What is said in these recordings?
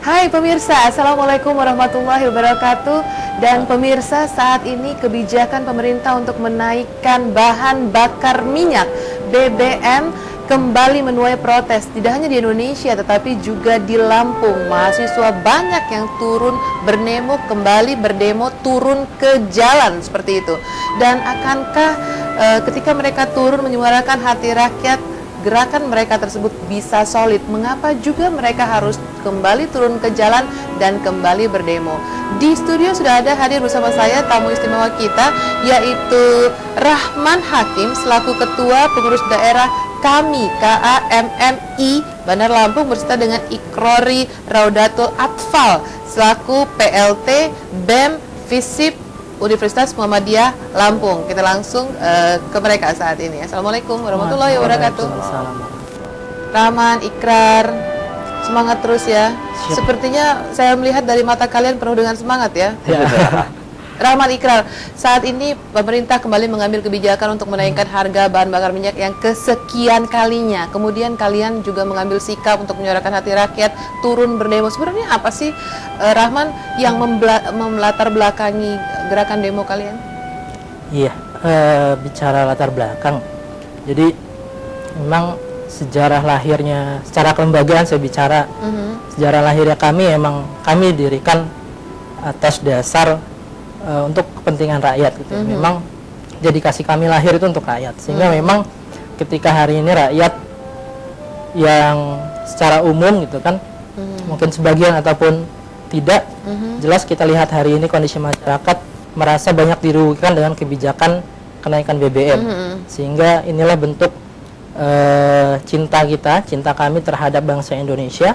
Hai pemirsa, Assalamualaikum warahmatullahi wabarakatuh. Dan pemirsa, saat ini kebijakan pemerintah untuk menaikkan bahan bakar minyak BBM kembali menuai protes. Tidak hanya di Indonesia tetapi juga di Lampung. Mahasiswa banyak yang turun kembali berdemo turun ke jalan seperti itu. Dan akankah ketika mereka turun menyuarakan hati rakyat, gerakan mereka tersebut bisa solid? Mengapa juga mereka harus kembali turun ke jalan dan kembali berdemo? Di studio sudah ada hadir bersama saya tamu istimewa kita, yaitu Rahman Hakim selaku Ketua Pengurus Daerah KAMI Bandar Lampung, beserta dengan Ikrori Raudatul Atfal selaku PLT BEM FISIP Universitas Muhammadiyah Lampung. Kita langsung ke mereka saat ini. Assalamualaikum warahmatullahi wabarakatuh. Rahman, Ikrar, semangat terus ya. Siap. Sepertinya saya melihat dari mata kalian penuh dengan semangat ya. Rahman, Ikrar, saat ini pemerintah kembali mengambil kebijakan untuk menaikkan harga bahan bakar minyak yang kesekian kalinya. Kemudian kalian juga mengambil sikap untuk menyuarakan hati rakyat, turun berdemo. Sebenarnya apa sih, Rahman, yang melatar belakangi gerakan demo kalian? Iya, bicara latar belakang. Jadi memang sejarah lahirnya, secara kelembagaan saya bicara, sejarah lahirnya kami dirikan atas dasar untuk kepentingan rakyat gitu. Memang dedikasi kami lahir itu untuk rakyat, sehingga memang ketika hari ini rakyat yang secara umum gitu kan, mungkin sebagian ataupun tidak, jelas kita lihat hari ini kondisi masyarakat merasa banyak dirugikan dengan kebijakan kenaikan BBM, sehingga inilah bentuk cinta kami terhadap bangsa Indonesia,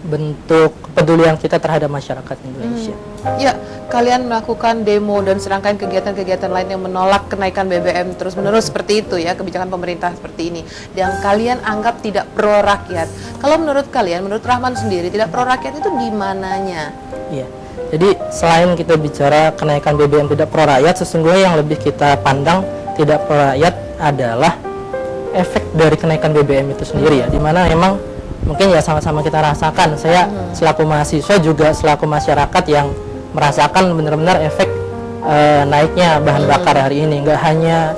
bentuk kepedulian kita terhadap masyarakat Indonesia. Ya, kalian melakukan demo dan serangkaian kegiatan-kegiatan lain yang menolak kenaikan BBM terus-menerus seperti itu ya, kebijakan pemerintah seperti ini, yang kalian anggap tidak pro rakyat. Kalau menurut kalian, menurut Rahman sendiri, tidak pro rakyat itu di mananya? Iya. Jadi selain kita bicara kenaikan BBM tidak pro rakyat, sesungguhnya yang lebih kita pandang tidak pro rakyat adalah efek dari kenaikan BBM itu sendiri ya, dimana memang mungkin ya sama-sama kita rasakan. Saya selaku mahasiswa juga selaku masyarakat yang merasakan benar-benar efek naiknya bahan bakar hari ini. Nggak hanya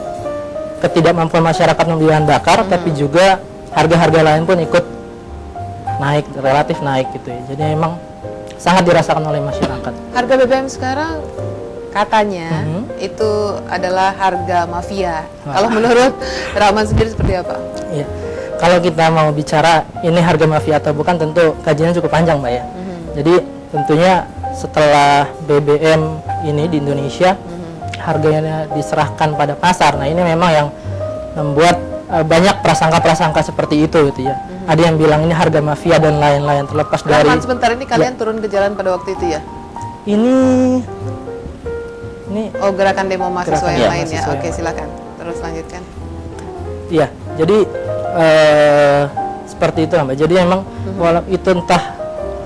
ketidakmampuan masyarakat membeli bahan bakar, tapi juga harga-harga lain pun ikut naik, relatif naik gitu ya. Jadi memang sangat dirasakan oleh masyarakat. Harga BBM sekarang katanya itu adalah harga mafia. Kalau menurut Rahman sendiri seperti apa? Iya. Kalau kita mau bicara ini harga mafia atau bukan, tentu kajiannya cukup panjang, Mbak ya. Jadi tentunya setelah BBM ini di Indonesia harganya diserahkan pada pasar. Nah, ini memang yang membuat banyak prasangka-prasangka seperti itu gitu ya. Ada yang bilang ini harga mafia dan lain-lain, terlepas dari. Rahman, sebentar ini kalian turun ke jalan pada waktu itu ya? Ini gerakan demo mahasiswa yang lain ya. Oke, yang silakan. Terus lanjutkan. Iya, jadi seperti itu Mbak. Jadi memang walau itu entah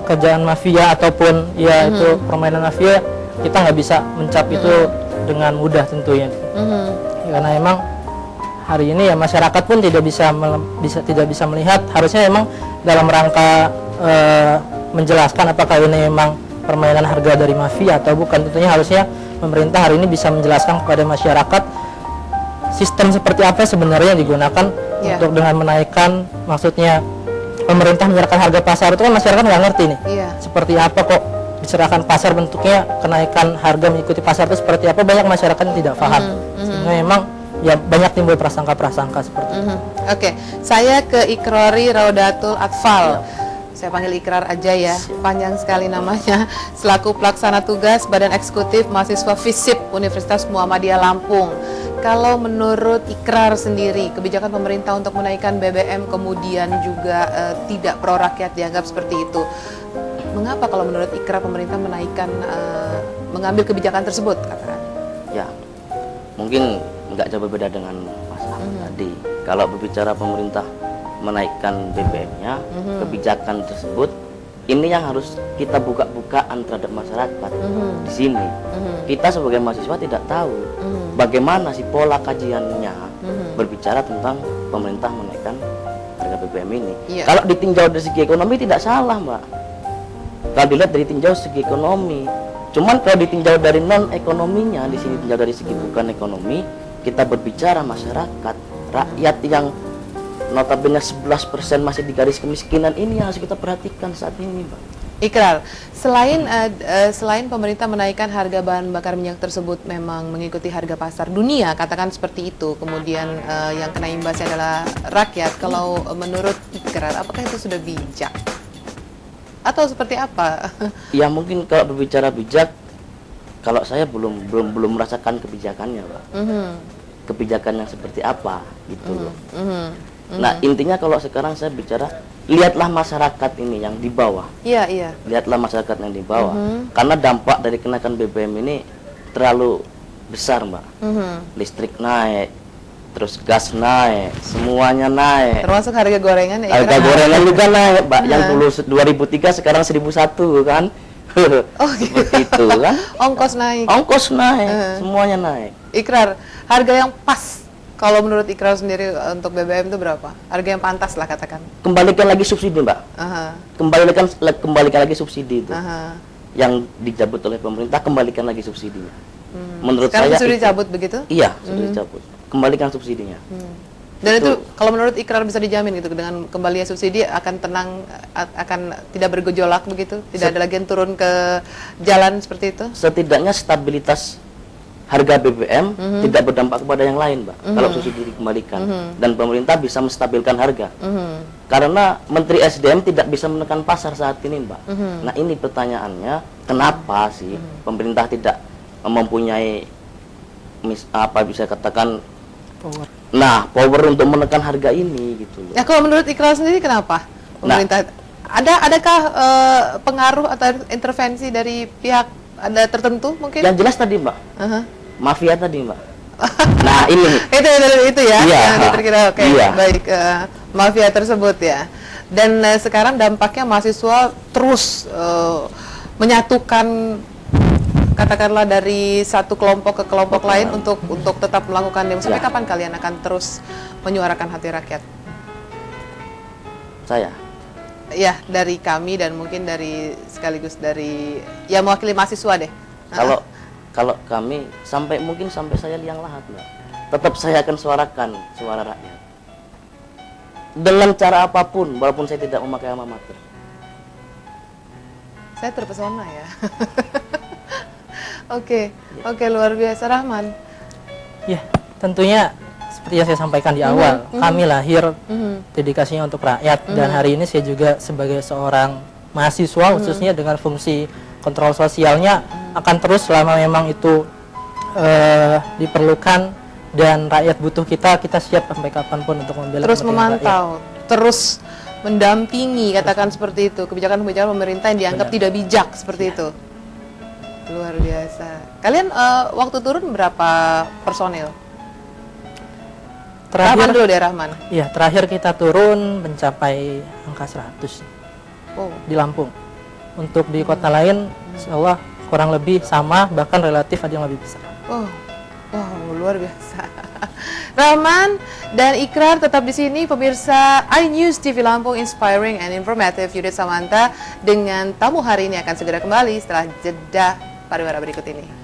kerjaan mafia ataupun ya itu permainan mafia, kita nggak bisa mencap itu dengan mudah tentunya. Karena memang hari ini ya masyarakat pun tidak bisa melihat. Harusnya memang dalam rangka menjelaskan apakah ini memang permainan harga dari mafia atau bukan. Tentunya harusnya pemerintah hari ini bisa menjelaskan kepada masyarakat sistem seperti apa sebenarnya yang digunakan untuk dengan menaikkan, maksudnya pemerintah menyerahkan harga pasar itu kan masyarakat nggak ngerti nih. Seperti apa kok diserahkan pasar, bentuknya kenaikan harga mengikuti pasar itu seperti apa, banyak masyarakat yang tidak paham. Sehingga memang ya banyak timbul prasangka-prasangka seperti itu. Oke, saya ke Ikrori Raudatul Atfal. Saya panggil Ikrar aja ya, panjang sekali namanya. Selaku pelaksana tugas Badan Eksekutif Mahasiswa FISIP Universitas Muhammadiyah Lampung. Kalau menurut Ikrar sendiri, kebijakan pemerintah untuk menaikkan BBM kemudian juga tidak pro rakyat dianggap seperti itu. Mengapa kalau menurut Ikrar pemerintah mengambil kebijakan tersebut, katakan? Ya, mungkin nggak jauh berbeda dengan Mas Ahmad tadi. Kalau berbicara pemerintah menaikkan BBM-nya, kebijakan tersebut ini yang harus kita buka-bukaan terhadap masyarakat. Di sini kita sebagai mahasiswa tidak tahu bagaimana sih pola kajiannya berbicara tentang pemerintah menaikkan harga BBM ini. Kalau ditinjau dari segi ekonomi tidak salah, Mbak. kalau dilihat dari tinjau segi ekonomi. Cuman kalau ditinjau dari non ekonominya, di sini tinjau dari segi bukan ekonomi, kita berbicara masyarakat, rakyat yang notabene 11% masih di garis kemiskinan, ini yang harus kita perhatikan saat ini, Mbak. Ikrar, selain pemerintah menaikkan harga bahan bakar minyak tersebut memang mengikuti harga pasar dunia, katakan seperti itu, kemudian yang kena imbasnya adalah rakyat. Kalau menurut Ikrar, apakah itu sudah bijak? Atau seperti apa? Ya mungkin kalau berbicara bijak, kalau saya belum merasakan kebijakannya, Pak. Kebijakan yang seperti apa gitu loh. Nah, intinya kalau sekarang saya bicara, lihatlah masyarakat ini yang di bawah. Iya, iya. Lihatlah masyarakat yang di bawah. Karena dampak dari kenaikan BBM ini terlalu besar, Mbak. Listrik naik, terus gas naik, semuanya naik. Termasuk harga gorengan ya? Harga gorengan juga naik, Mbak. Yang dulu 2003 sekarang 1001 kan. Oh, seperti itu kan. Ongkos naik. Ongkos naik, semuanya naik. Ikrar, harga yang pas kalau menurut Ikrar sendiri untuk BBM itu berapa? Harga yang pantas lah katakan. Kembalikan lagi subsidi, Mbak. Kembalikan lagi subsidi itu. Yang dicabut oleh pemerintah, kembalikan lagi subsidinya. Menurut Sekarang saya sudah itu, dicabut begitu? Iya, sudah dicabut. Kembalikan subsidinya. Dan itu kalau menurut Ikrar bisa dijamin gitu, dengan kembalinya subsidi akan tenang, akan tidak bergejolak begitu, tidak ada lagi yang turun ke jalan seperti itu? Setidaknya stabilitas harga BBM tidak berdampak kepada yang lain, Mbak. Kalau subsidi dikembalikan dan pemerintah bisa menstabilkan harga. Karena Menteri SDM tidak bisa menekan pasar saat ini, Mbak. Nah, ini pertanyaannya, kenapa sih pemerintah tidak mempunyai apa bisa katakan power untuk menekan harga ini gitu loh. Ya, kalau menurut Ikrar sendiri kenapa pemerintah adakah pengaruh atau intervensi dari pihak ada tertentu mungkin? Yang jelas tadi, Mbak. Mafia tadi, Mbak. Nah, ini itu ya iya, yang diterkira. Oke, iya. baik, mafia tersebut ya. Dan sekarang dampaknya mahasiswa terus menyatukan, katakanlah dari satu kelompok ke kelompok lain untuk tetap melakukan demo. Sampai kapan kalian akan terus menyuarakan hati rakyat? saya. Ya, dari kami dan mungkin dari sekaligus dari ya mewakili mahasiswa deh. Kalau kami mungkin sampai saya liang lahat, Mbak. Tetap saya akan suarakan suara rakyat. Dengan cara apapun, walaupun saya tidak memakai alma mater. Saya terpesona ya. Oke, luar biasa. Rahman. Ya, tentunya seperti yang saya sampaikan di awal, kami lahir dedikasinya untuk rakyat, dan hari ini saya juga sebagai seorang mahasiswa khususnya dengan fungsi kontrol sosialnya akan terus selama memang itu diperlukan dan rakyat butuh kita siap sampai kapanpun untuk membela Terus kepentingan memantau, terus mendampingi, katakan seperti itu, kebijakan-kebijakan pemerintah yang dianggap tidak bijak seperti itu. Luar biasa. Kalian waktu turun berapa personil? Rahman dulu deh, Rahman. Iya, terakhir kita turun mencapai angka 100 di Lampung. Untuk di kota lain, insya Allah kurang lebih sama, bahkan relatif ada yang lebih besar. Wow, luar biasa. Rahman dan Ikrar tetap di sini, pemirsa iNews TV Lampung, inspiring and informative. Yudit Samanta dengan tamu hari ini akan segera kembali setelah jeda pariwara berikut ini.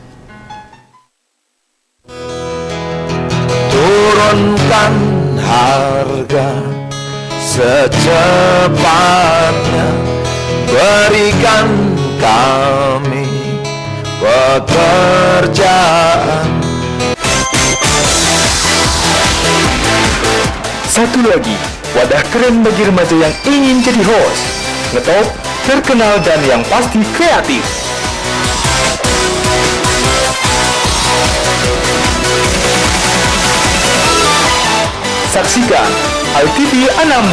Turunkan harga secepatnya, berikan kami pekerjaan. Satu lagi, wadah keren bagi remaja yang ingin jadi host, ngetop, terkenal, dan yang pasti kreatif. Saksikan ITV 16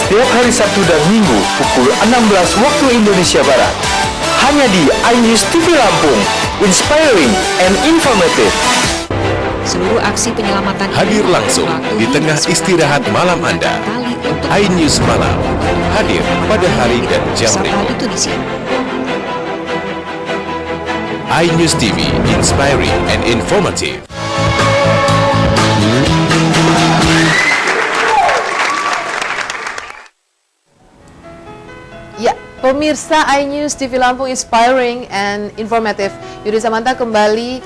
setiap hari Sabtu dan Minggu pukul 16 waktu Indonesia Barat. Hanya di iNews TV Lampung, inspiring and informative. Seluruh aksi penyelamatan Hadir langsung di tengah istirahat malam Anda. iNews Malam hadir pada hari dan jam berikut. iNews TV, inspiring and informative. Ya, Pemirsa iNews TV Lampung, inspiring and informative. Yudi Samanta kembali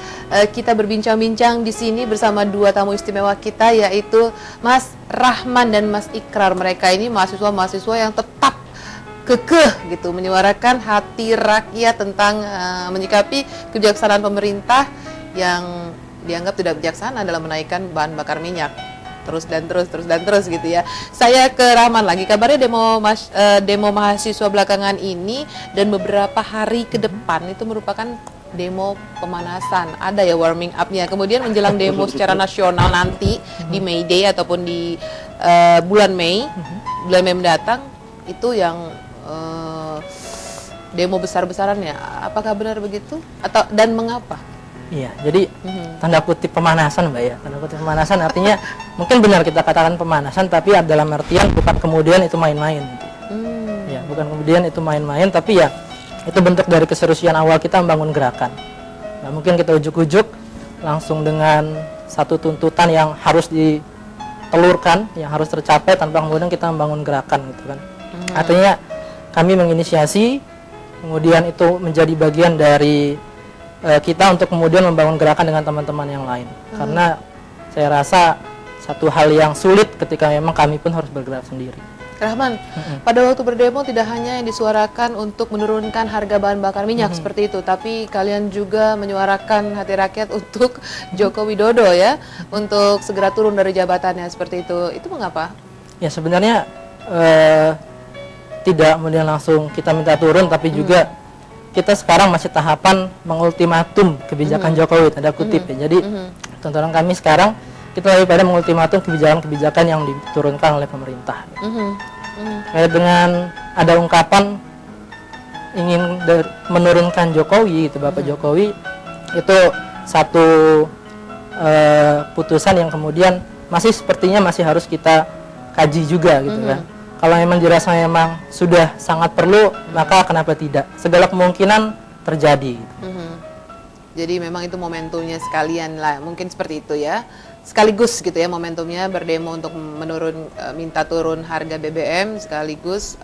kita berbincang-bincang di sini bersama dua tamu istimewa kita, yaitu Mas Rahman dan Mas Ikrar. Mereka ini mahasiswa-mahasiswa yang tetap kekeh gitu menyuarakan hati rakyat tentang menyikapi kebijaksanaan pemerintah yang dianggap tidak bijaksana dalam menaikkan bahan bakar minyak. Terus gitu ya. Saya ke Rahman lagi. Kabarnya demo mahasiswa belakangan ini dan beberapa hari ke depan itu merupakan demo pemanasan. Ada ya warming up-nya. Kemudian menjelang demo secara nasional nanti di May Day ataupun di bulan Mei mendatang itu yang demo besar-besarannya. Apakah benar begitu? Dan mengapa? Iya, jadi tanda kutip pemanasan, Mbak ya. Tanda kutip pemanasan artinya mungkin benar kita katakan pemanasan, tapi ya dalam artian bukan kemudian itu main-main. Ya, bukan kemudian itu main-main, tapi ya itu bentuk dari keseruan awal kita membangun gerakan. Nah, mungkin kita ujuk-ujuk langsung dengan satu tuntutan yang harus ditelurkan, yang harus tercapai tanpa kemudian kita membangun gerakan gitu kan. Artinya kami menginisiasi, kemudian itu menjadi bagian dari kita untuk kemudian membangun gerakan dengan teman-teman yang lain. Karena saya rasa satu hal yang sulit ketika memang kami pun harus bergerak sendiri. Rahman, pada waktu berdemo tidak hanya yang disuarakan untuk menurunkan harga bahan bakar minyak seperti itu, tapi kalian juga menyuarakan hati rakyat untuk Joko Widodo ya, untuk segera turun dari jabatannya seperti itu. Itu mengapa? Ya sebenarnya tidak kemudian langsung kita minta turun, tapi juga kita sekarang masih tahapan mengultimatum kebijakan Jokowi, tanda kutip ya. Jadi tuntutan kami sekarang kita lebih pada mengultimatum kebijakan-kebijakan yang diturunkan oleh pemerintah. Kayak dengan ada ungkapan ingin menurunkan Jokowi, gitu Bapak Jokowi, itu satu putusan yang kemudian sepertinya masih harus kita kaji juga gitu kan. Kalau memang dirasa memang sudah sangat perlu, maka kenapa tidak? Segala kemungkinan terjadi. Jadi memang itu momentumnya sekalian lah, mungkin seperti itu ya. Sekaligus gitu ya momentumnya berdemo untuk minta turun harga BBM, sekaligus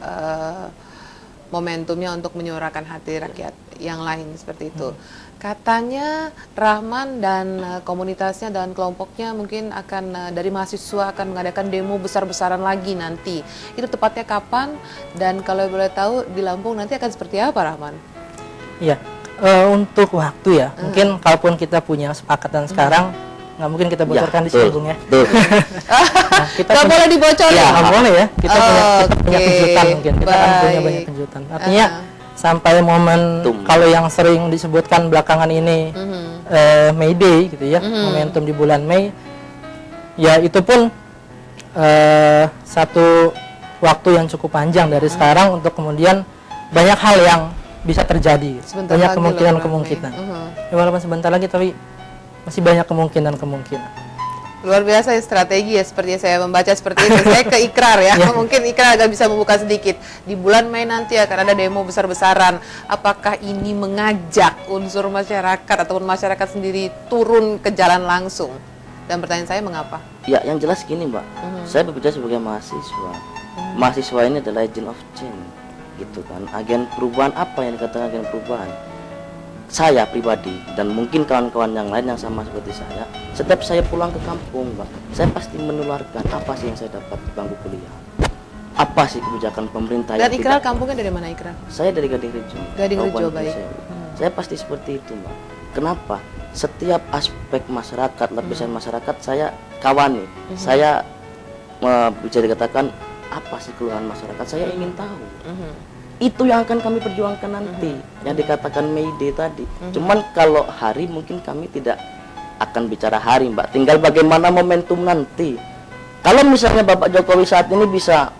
momentumnya untuk menyuarakan hati rakyat yang lain seperti itu. Katanya Rahman dan komunitasnya dan kelompoknya mungkin akan dari mahasiswa akan mengadakan demo besar-besaran lagi nanti. Itu tepatnya kapan? Dan kalau boleh tahu di Lampung nanti akan seperti apa, Rahman? Iya, untuk waktu ya, mungkin kalaupun kita punya kesepakatan sekarang, nggak mungkin kita bocorkan di sini, Bung ya. Nah, kita boleh dibocorin? Ya, nggak boleh ya. Kita punya kejutan mungkin. Kita akan punya banyak kejutan. Artinya sampai momen kalau yang sering disebutkan belakangan ini May Day gitu ya, momentum di bulan Mei, ya itu pun satu waktu yang cukup panjang dari sekarang untuk kemudian banyak hal yang bisa terjadi, banyak kemungkinan. Ya, walaupun sebentar lagi tapi masih banyak kemungkinan. Luar biasa ya strategi ya, seperti saya membaca seperti itu. Saya ke Ikrar ya, mungkin Ikrar agak bisa membuka sedikit. Di bulan Mei nanti akan ada demo besar-besaran. Apakah ini mengajak unsur masyarakat ataupun masyarakat sendiri turun ke jalan langsung? Dan pertanyaan saya mengapa? Ya, yang jelas gini Mbak, saya berbicara sebagai mahasiswa. Mahasiswa ini adalah agent of change, gitu kan. Agen perubahan, apa yang dikatakan agen perubahan? Saya pribadi dan mungkin kawan-kawan yang lain yang sama seperti saya, setiap saya pulang ke kampung, Mbak, saya pasti menularkan apa sih yang saya dapat di bangku kuliah, apa sih kebijakan pemerintah. Dan Ikrar kampungnya dari mana, Ikrar? Saya dari Gading Rejo. Gading Rejo, baik. Saya pasti seperti itu, Mbak. Kenapa? Setiap aspek masyarakat, lapisan masyarakat saya kawani. Saya bisa dikatakan apa sih keluhan masyarakat, saya ingin tahu. Itu yang akan kami perjuangkan nanti, yang dikatakan May Day tadi. Cuman kalau hari mungkin kami tidak akan bicara hari, Mbak. Tinggal bagaimana momentum nanti. Kalau misalnya Bapak Jokowi saat ini bisa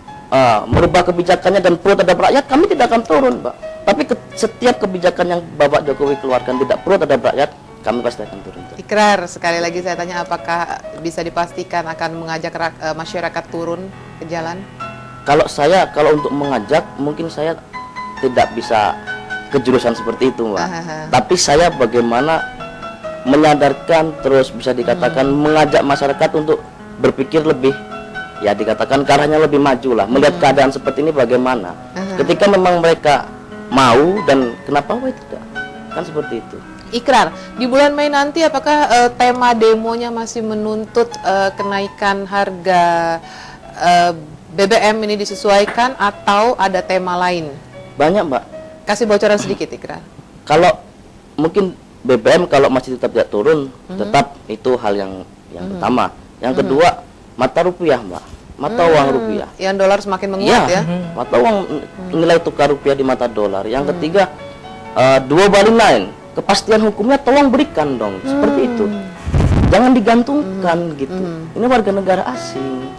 merubah kebijakannya dan pro terhadap rakyat, kami tidak akan turun, Mbak. Tapi setiap kebijakan yang Bapak Jokowi keluarkan tidak pro terhadap rakyat, kami pasti akan turun. Ikrar, sekali lagi saya tanya, apakah bisa dipastikan akan mengajak masyarakat turun ke jalan? Kalau untuk mengajak, mungkin saya tidak bisa ke jurusan seperti itu, Mbak. Tapi saya bagaimana menyadarkan, terus bisa dikatakan mengajak masyarakat untuk berpikir lebih ya dikatakan ke arahnya lebih maju lah, melihat keadaan seperti ini bagaimana. Ketika memang mereka mau dan kenapa tidak, kan seperti itu. Ikrar, di bulan Mei nanti apakah tema demonya masih menuntut kenaikan harga BBM ini disesuaikan atau ada tema lain? Banyak, Mbak. Kasih bocoran sedikit, Ikrar. Kalau mungkin BBM kalau masih tetap tidak turun, tetap itu hal yang pertama. Yang kedua, mata rupiah, Mbak. Mata uang rupiah. Yang dolar semakin menguat ya? Mata uang nilai tukar rupiah di mata dolar. Yang ketiga, dua bali lain. Kepastian hukumnya tolong berikan dong, seperti itu. Jangan digantungkan gitu. Ini warga negara asing,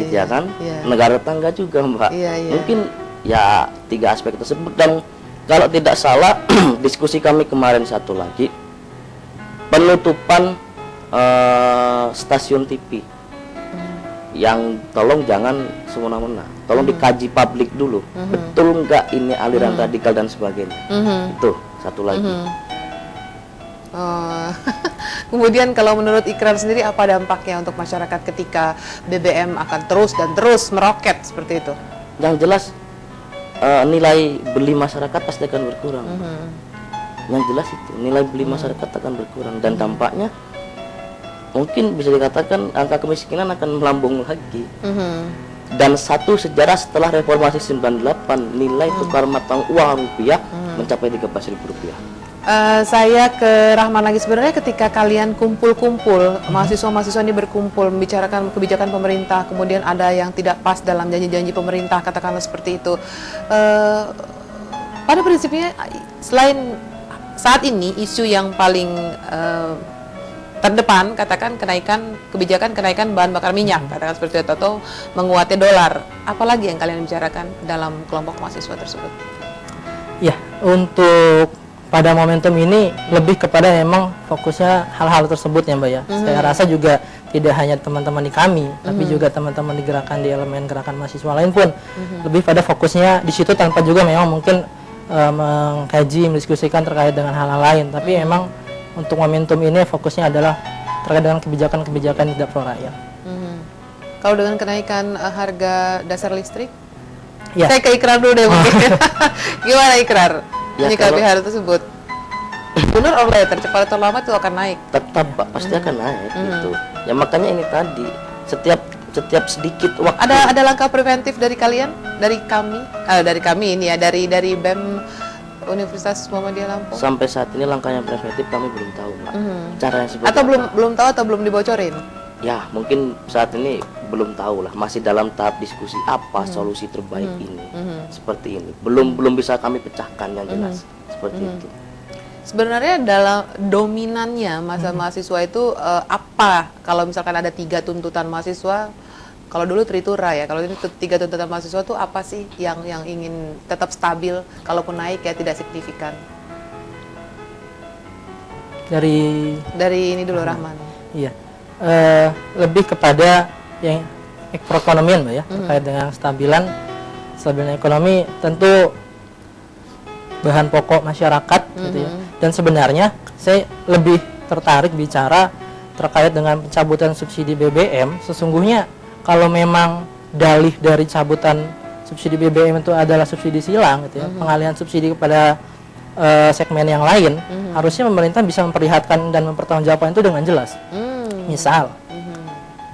gitu ya kan? Negara tetangga juga, Mbak. Mungkin ya 3 aspek tersebut. Dan kalau tidak salah, diskusi kami kemarin satu lagi, penutupan stasiun TV. Yang tolong jangan semena-mena, tolong dikaji publik dulu, betul nggak ini aliran radikal dan sebagainya. Itu satu lagi. Kemudian kalau menurut Ikrar sendiri apa dampaknya untuk masyarakat ketika BBM akan terus dan terus meroket seperti itu? Yang jelas nilai beli masyarakat pasti akan berkurang. Yang jelas itu nilai beli masyarakat akan berkurang dan dampaknya mungkin bisa dikatakan angka kemiskinan akan melambung lagi. Dan satu sejarah setelah reformasi 98 nilai tukar mata uang rupiah mencapai Rp13.000. Saya ke Rahman lagi, sebenarnya ketika kalian kumpul-kumpul, mahasiswa-mahasiswa ini berkumpul membicarakan kebijakan pemerintah, kemudian ada yang tidak pas dalam janji-janji pemerintah, katakanlah seperti itu. Pada prinsipnya, selain saat ini isu yang paling terdepan, katakan kebijakan kenaikan bahan bakar minyak, katakan seperti itu, atau menguatnya dolar, apalagi yang kalian bicarakan dalam kelompok mahasiswa tersebut? Ya, untuk pada momentum ini lebih kepada memang fokusnya hal-hal tersebut ya Mbak ya. Saya rasa juga tidak hanya teman-teman di kami, tapi juga teman-teman di elemen gerakan mahasiswa lain pun lebih pada fokusnya di situ, tanpa juga memang mungkin mengkaji, mendiskusikan terkait dengan hal-hal lain. Tapi memang untuk momentum ini fokusnya adalah terkait dengan kebijakan-kebijakan yang tidak pro rakyat. Kalau dengan kenaikan harga dasar listrik? Ya. Saya ke Ikrar dulu deh mungkin. Gimana Ikrar? Menyikapi hal tersebut, sooner or later, cepat atau lambat itu akan naik. Tetap Pak, pasti akan naik gitu. Ya makanya ini tadi setiap sedikit waktu. Ada langkah preventif dari kalian, dari kami ini ya, dari BEM Universitas Muhammadiyah Lampung. Sampai saat ini langkah yang preventif kami belum tahu, Mbak. Caranya seperti atau apa? belum tahu atau belum dibocorin? Ya mungkin saat ini belum tahu lah, masih dalam tahap diskusi apa solusi terbaik ini. Seperti ini belum bisa kami pecahkan yang jelas seperti itu. Sebenarnya dalam dominannya masa mahasiswa itu apa? Kalau misalkan ada 3 tuntutan mahasiswa, kalau dulu Tritura ya, kalau ini 3 tuntutan mahasiswa itu apa sih yang ingin tetap stabil, kalaupun naik ya tidak signifikan? Dari ini dulu Rahman. Iya. Lebih kepada yang perekonomian Mbak ya, terkait dengan stabilan ekonomi, tentu bahan pokok masyarakat gitu ya. Dan sebenarnya saya lebih tertarik bicara terkait dengan pencabutan subsidi BBM. Sesungguhnya kalau memang dalih dari cabutan subsidi BBM itu adalah subsidi silang gitu ya, pengalihan subsidi kepada segmen yang lain, harusnya pemerintah bisa memperlihatkan dan mempertanggungjawabkan itu dengan jelas. Misal,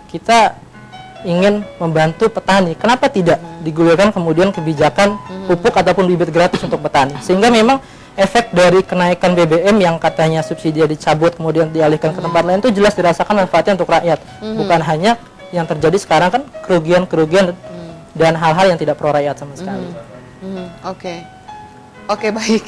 kita ingin membantu petani, kenapa tidak digulirkan kemudian kebijakan pupuk ataupun bibit gratis untuk petani, sehingga memang efek dari kenaikan BBM yang katanya subsidi dicabut kemudian dialihkan ke tempat lain itu jelas dirasakan manfaatnya untuk rakyat, bukan hanya yang terjadi sekarang kan kerugian dan hal-hal yang tidak pro rakyat sama sekali. Oke, baik.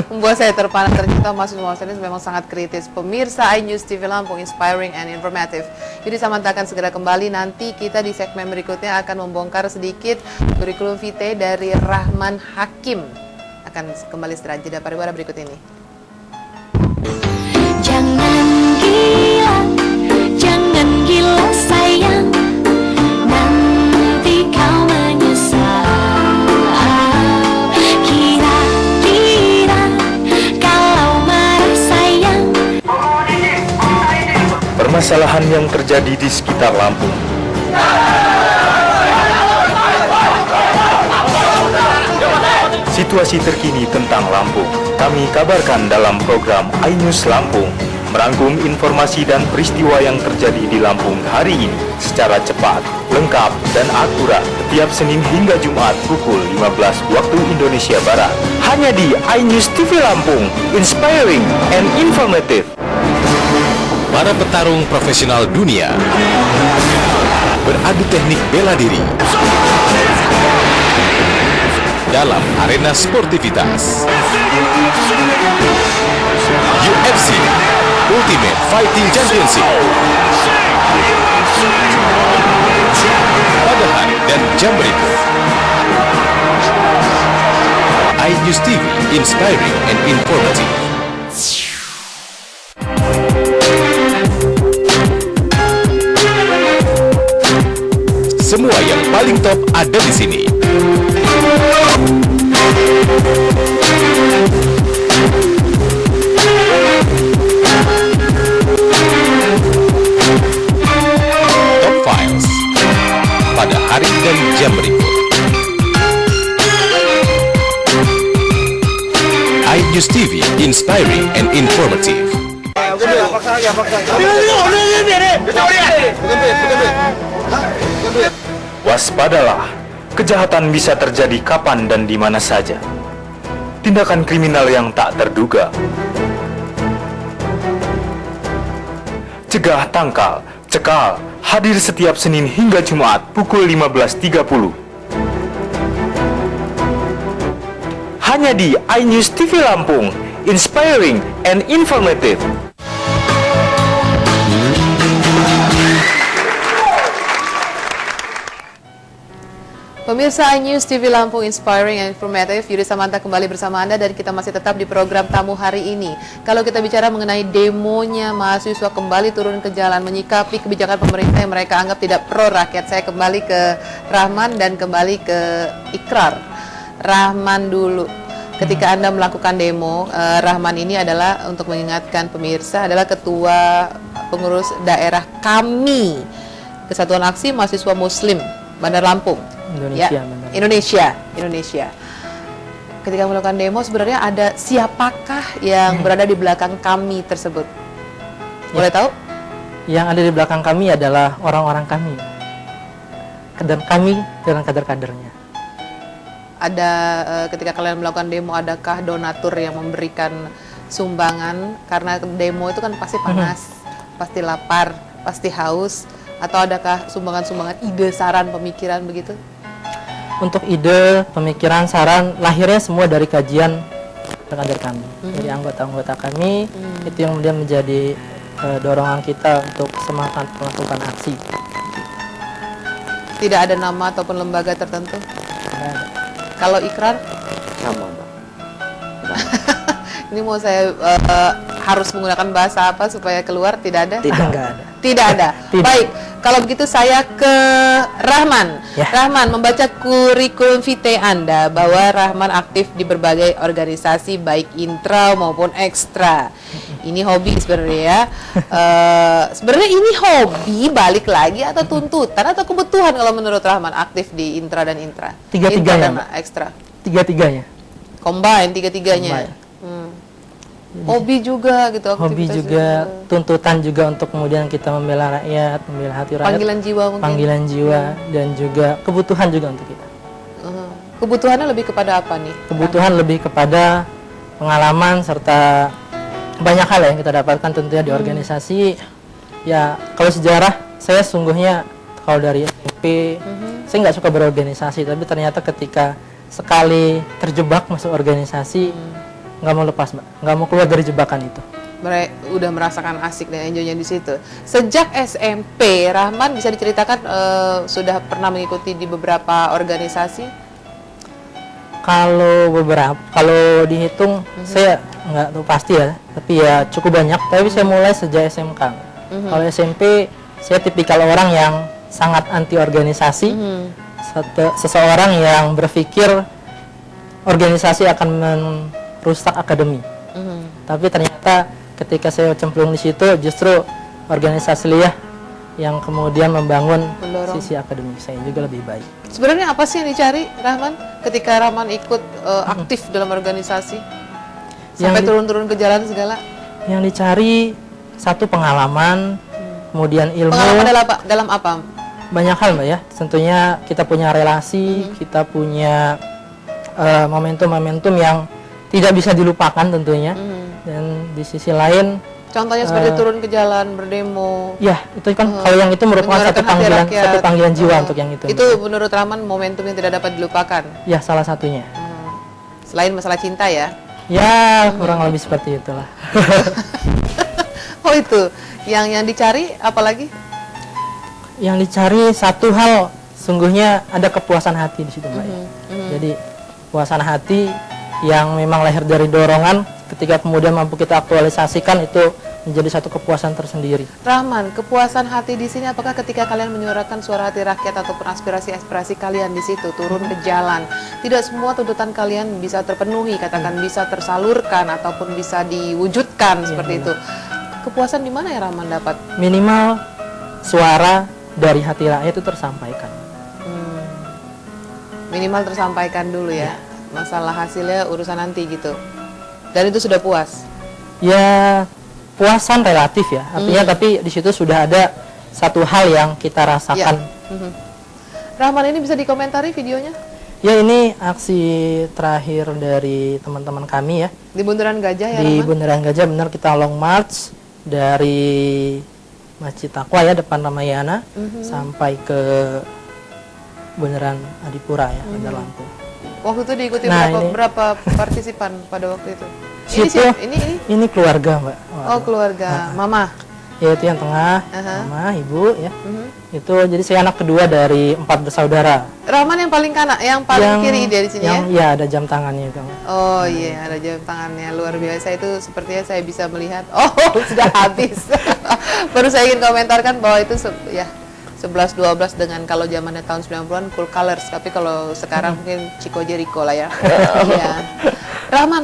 Membuat saya terpana ternyata mahasiswa ini memang sangat kritis. Pemirsa iNews TV Lampung, inspiring and informative. Jadi Samantha akan segera kembali. Nanti kita di segmen berikutnya akan membongkar sedikit kurikulum vitae dari Rahman Hakim. Akan kembali setelah jeda pariwara berikut ini. Jangan gila sayang, nanti kau menyesal. Kira-kira kalau marah sayang. Permasalahan yang terjadi di sekitar Lampung situasi terkini tentang Lampung. Kami kabarkan dalam program iNews Lampung, merangkum informasi dan peristiwa yang terjadi di Lampung hari ini secara cepat, lengkap, dan akurat setiap Senin hingga Jumat pukul 15 waktu Indonesia Barat. Hanya di iNews TV Lampung, inspiring and informative. Para petarung profesional dunia beradu teknik bela diri dalam arena sportivitas. UFC Ultimate Fighting Championship pada hari dan jam berikut. iNews TV, inspiring and informative. Semua yang paling top ada di sini. Top Files pada hari dan jam berikut. iNews TV, inspiring and informative. Waspadalah, kejahatan bisa terjadi kapan dan di mana saja. Tindakan kriminal yang tak terduga. Cegah, tangkal, cekal, hadir setiap Senin hingga Jumat pukul 15.30. Hanya di iNews TV Lampung, inspiring and informative. Pemirsa iNews TV Lampung, inspiring and informative, Yudi Samanta kembali bersama Anda dan kita masih tetap di program tamu hari ini. Kalau kita bicara mengenai demonya mahasiswa kembali turun ke jalan menyikapi kebijakan pemerintah yang mereka anggap tidak pro rakyat, saya kembali ke Rahman dan kembali ke Ikrar. Rahman dulu. Ketika Anda melakukan demo, Rahman ini adalah untuk mengingatkan pemirsa adalah ketua pengurus daerah kami, Kesatuan Aksi Mahasiswa Muslim Bandar Lampung. Indonesia. Ketika melakukan demo sebenarnya ada siapakah yang berada di belakang kami tersebut? Boleh tahu? Yang ada di belakang kami adalah orang-orang kami. Dan kami dengan kader-kadernya. Ada ketika kalian melakukan demo, adakah donatur yang memberikan sumbangan? Karena demo itu kan pasti panas, pasti lapar, pasti haus. Atau adakah sumbangan-sumbangan ide, saran, pemikiran begitu? Untuk ide, pemikiran, saran, lahirnya semua dari kajian kader kami, dari anggota-anggota kami. Itu yang kemudian menjadi dorongan kita untuk semangat melakukan aksi. Tidak ada nama ataupun lembaga tertentu? Kalau Ikrar? Sama, Mbak. Ini mau saya harus menggunakan bahasa apa supaya keluar? Tidak ada? Tidak ada. Baik, kalau begitu saya ke Rahman. Ya. Rahman, membaca kurikulum vitae Anda bahwa Rahman aktif di berbagai organisasi baik intra maupun ekstra. Ini hobi sebenarnya ya. Sebenarnya ini hobi balik lagi atau tuntutan atau kebutuhan kalau menurut Rahman aktif di intra dan intra? Tiga-tiganya, Intra dan ekstra. Tiga-tiganya. Combine tiga-tiganya. Hobi juga gitu. Hobi juga, tuntutan juga untuk kemudian kita membela rakyat, membela hati rakyat. Panggilan jiwa mungkin. Panggilan jiwa dan juga kebutuhan juga untuk kita. Kebutuhannya lebih kepada apa nih? Kebutuhan lebih kepada pengalaman serta banyak hal yang kita dapatkan tentunya di organisasi. Ya, kalau sejarah saya sungguhnya kalau dari SMP saya nggak suka berorganisasi, tapi ternyata ketika sekali terjebak masuk organisasi nggak mau lepas, Mbak, nggak mau keluar dari jebakan itu. Udah merasakan asik dan enjoynya di situ. Sejak SMP, Rahman bisa diceritakan sudah pernah mengikuti di beberapa organisasi? Kalau dihitung saya nggak tahu pasti ya, tapi ya cukup banyak. Tapi saya mulai sejak SMK. Kalau SMP saya tipikal orang yang sangat anti organisasi. Seseorang yang berpikir organisasi akan merusak akademi. Tapi ternyata ketika saya cemplung di situ justru organisasi yang kemudian membangun Mendorong. sisi akademik saya juga lebih baik. Sebenarnya apa sih yang dicari, Rahman, ketika Rahman ikut aktif dalam organisasi? Sampai Yang turun-turun ke jalan segala? Yang dicari satu pengalaman, kemudian ilmu. Pengalaman dalam apa? Banyak hal Mbak ya. Tentunya kita punya relasi, kita punya momentum-momentum yang tidak bisa dilupakan tentunya. Dan di sisi lain, Contohnya seperti turun ke jalan, berdemo. ya itu kan kalau yang itu merupakan menyuarakan hati rakyat. satu panggilan jiwa untuk yang itu. Itu menurut Rahman momentum yang tidak dapat dilupakan. Ya salah satunya. Selain masalah cinta ya. Ya kurang lebih seperti itulah. Oh itu, yang dicari apalagi? Yang dicari satu hal, sungguhnya ada kepuasan hati di situ Mbak ya. Jadi kepuasan hati yang memang lahir dari dorongan, ketika kemudian mampu kita aktualisasikan, itu menjadi satu kepuasan tersendiri. Rahman, kepuasan hati di sini apakah ketika kalian menyuarakan suara hati rakyat ataupun aspirasi-aspirasi kalian di situ turun ke jalan, tidak semua tuntutan kalian bisa terpenuhi, katakan bisa tersalurkan ataupun bisa diwujudkan seperti itu. Kepuasan di mana ya Rahman dapat? Minimal suara dari hati rakyat itu tersampaikan. Minimal tersampaikan dulu ya. Masalah hasilnya urusan nanti gitu. Dan itu sudah puas. Ya puasan relatif ya, artinya tapi di situ sudah ada satu hal yang kita rasakan. Rahman, ini bisa dikomentari videonya? Ya ini aksi terakhir dari teman-teman kami ya. Di Bundaran Gajah ya Di Rahman? Bundaran Gajah benar, kita long march dari Masjid Taqwa ya depan Ramayana sampai ke Bundaran Adipura ya, Bandar Lampung. Waktu itu diikuti Nah, ini- berapa partisipan pada waktu itu? Situ, ini keluarga Mbak. Oh, keluarga. Mama. Ya itu yang tengah, mama, ibu ya. Itu jadi saya anak kedua dari 4 bersaudara. Rahman yang paling kanan, yang paling kiri dari sini ya? Iya, ada jam tangannya itu Mbak. Oh iya, ada jam tangannya, luar biasa. Itu sepertinya saya bisa melihat. Oh, sudah habis. Baru saya ingin komentarkan bahwa itu ya 11-12 dengan kalau zamannya tahun 90-an cool colors, tapi kalau sekarang mungkin Chico Jericho lah ya. Iya. Rahman,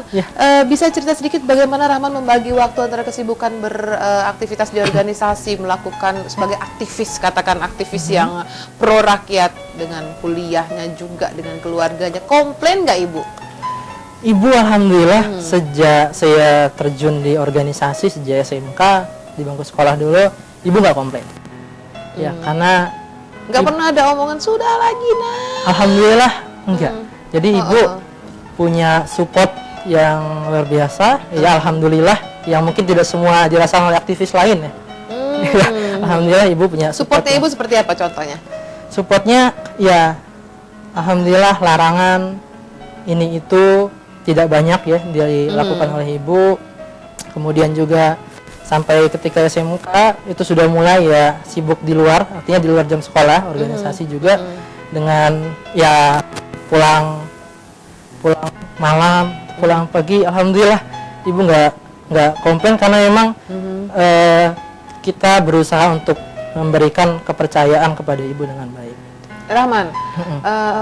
bisa cerita sedikit bagaimana Rahman membagi waktu antara kesibukan beraktivitas di organisasi, melakukan sebagai aktivis, katakan aktivis yang pro rakyat, dengan kuliahnya juga, dengan keluarganya. Komplain nggak Ibu? Ibu alhamdulillah sejak saya terjun di organisasi, sejak SMK di bangku sekolah dulu, ibu nggak komplain. Ya karena nggak pernah ada omongan sudah lagi nah. Alhamdulillah enggak. Jadi ibu punya support yang luar biasa. Ya alhamdulillah, yang mungkin tidak semua dirasakan oleh aktivis lain ya. Alhamdulillah ibu punya supportnya ibu seperti apa contohnya? Supportnya ya alhamdulillah, larangan ini itu tidak banyak ya dilakukan oleh ibu. Kemudian juga sampai ketika SMK itu sudah mulai ya sibuk di luar, artinya di luar jam sekolah, organisasi juga dengan ya pulang malam, pulang pagi. Alhamdulillah ibu nggak komplain karena memang kita berusaha untuk memberikan kepercayaan kepada ibu dengan baik. Rahman,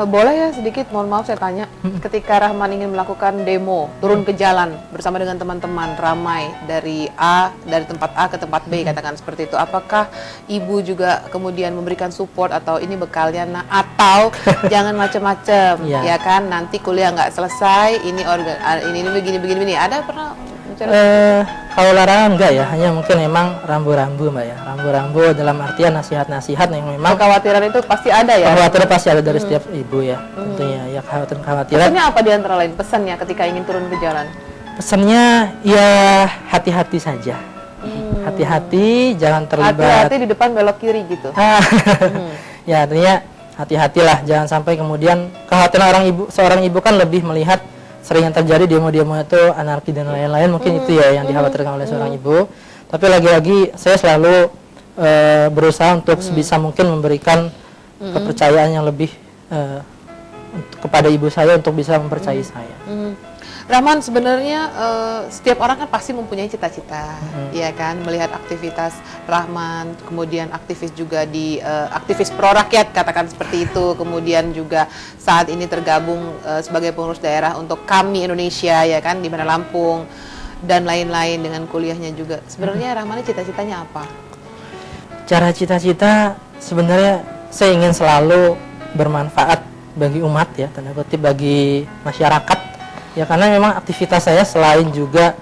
boleh ya sedikit, mohon maaf saya tanya, ketika Rahman ingin melakukan demo, turun ke jalan bersama dengan teman-teman ramai dari tempat A ke tempat B, katakan seperti itu, apakah ibu juga kemudian memberikan support atau ini bekalnya, atau jangan macam-macam, ya kan, nanti kuliah nggak selesai, ini begini, ada pernah? Kalau larangan enggak ya, hanya mungkin memang rambu-rambu Mbak ya, rambu-rambu dalam artian nasihat-nasihat yang memang kekhawatiran itu pasti ada ya? Kekhawatiran pasti ada dari setiap ibu ya, tentunya ya, kekhawatiran. Pesannya apa di antara lain pesannya ketika ingin turun ke jalan? Pesannya ya hati-hati saja, hati-hati, jangan terlibat. Hati-hati di depan belok kiri gitu. Ya artinya hati-hatilah, jangan sampai kemudian kekhawatiran seorang ibu kan lebih melihat sering yang terjadi demo-demo itu anarki dan lain-lain, mungkin itu ya yang dikhawatirkan oleh seorang ibu. Tapi lagi-lagi saya selalu berusaha untuk sebisa mungkin memberikan kepercayaan yang lebih kepada ibu saya untuk bisa mempercayai saya. Rahman, sebenarnya setiap orang kan pasti mempunyai cita-cita, ya kan, melihat aktivitas Rahman, kemudian aktivis juga di aktivis pro rakyat, katakan seperti itu, kemudian juga saat ini tergabung sebagai pengurus daerah untuk Kami Indonesia, ya kan, di Bandar Lampung dan lain-lain, dengan kuliahnya juga. Sebenarnya Rahman cita-citanya apa? Cara cita-cita sebenarnya saya ingin selalu bermanfaat bagi umat ya, tanda kutip bagi masyarakat ya, karena memang aktivitas saya selain juga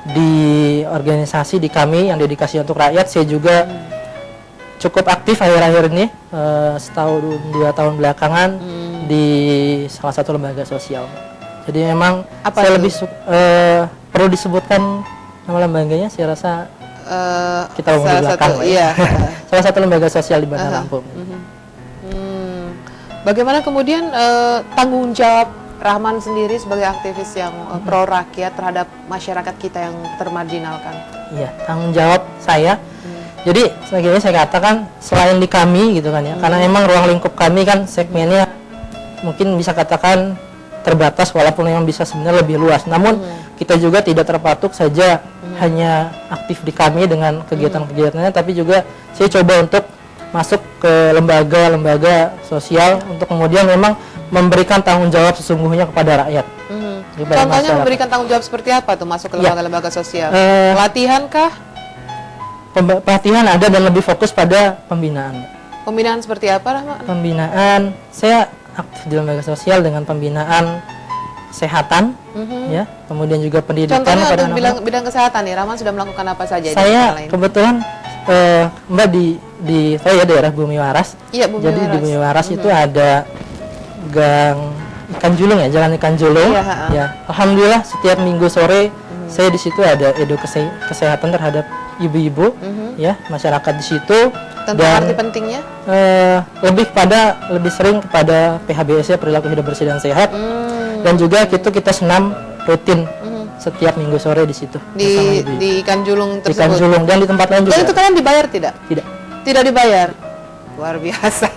di organisasi di kami yang dedikasi untuk rakyat, saya juga cukup aktif akhir-akhir ini, setahun 2 tahun belakangan di salah satu lembaga sosial. Jadi memang Apa saya itu? lebih perlu disebutkan nama lembaganya, saya rasa kita mau di salah belakang satu, lah ya. iya. Salah satu lembaga sosial di Bandar Lampung. Bagaimana kemudian tanggung jawab Rahman sendiri sebagai aktivis yang pro rakyat terhadap masyarakat kita yang termarginalkan? Iya, tanggung jawab saya. Jadi sebagai saya katakan selain di kami gitu kan ya, karena memang ruang lingkup kami kan segmennya mungkin bisa katakan terbatas walaupun memang bisa sebenarnya lebih luas. Namun kita juga tidak terpatuk saja hanya aktif di kami dengan kegiatan-kegiatannya, tapi juga saya coba untuk masuk ke lembaga-lembaga sosial untuk kemudian memang memberikan tanggung jawab sesungguhnya kepada rakyat. Kepada Contohnya masyarakat. memberikan tanggung jawab seperti apa tuh masuk ke Ya. lembaga-lembaga sosial? Eh, Pelatihan kah? Pelatihan ada dan lebih fokus pada pembinaan. Pembinaan seperti apa, Rahman? Pembinaan, saya aktif di lembaga sosial dengan pembinaan kesehatan, ya, kemudian juga pendidikan Contohnya pada untuk anak-anak. bidang kesehatan nih, Rahman sudah melakukan apa saja? di Saya tempat lain? kebetulan Mbak di saya daerah Bumi Waras. Iya, Bumi Jadi di Waras. Bumi Waras itu ada gang ikan julung ya, jalan ikan julung. Iya, ha-ha. Ya, alhamdulillah setiap minggu sore saya di situ ada kesehatan terhadap ibu-ibu, ya, masyarakat di situ. Tentang arti pentingnya? Lebih sering kepada PHBS ya, perilaku hidup bersih dan sehat. Dan juga kita senam rutin setiap minggu sore di situ bersama ibu-ibu. Di ikan julung Di Ikan tersebut. Julung dan di tempat lain juga. Dan itu kalian dibayar tidak? Tidak. Tidak dibayar. Luar biasa.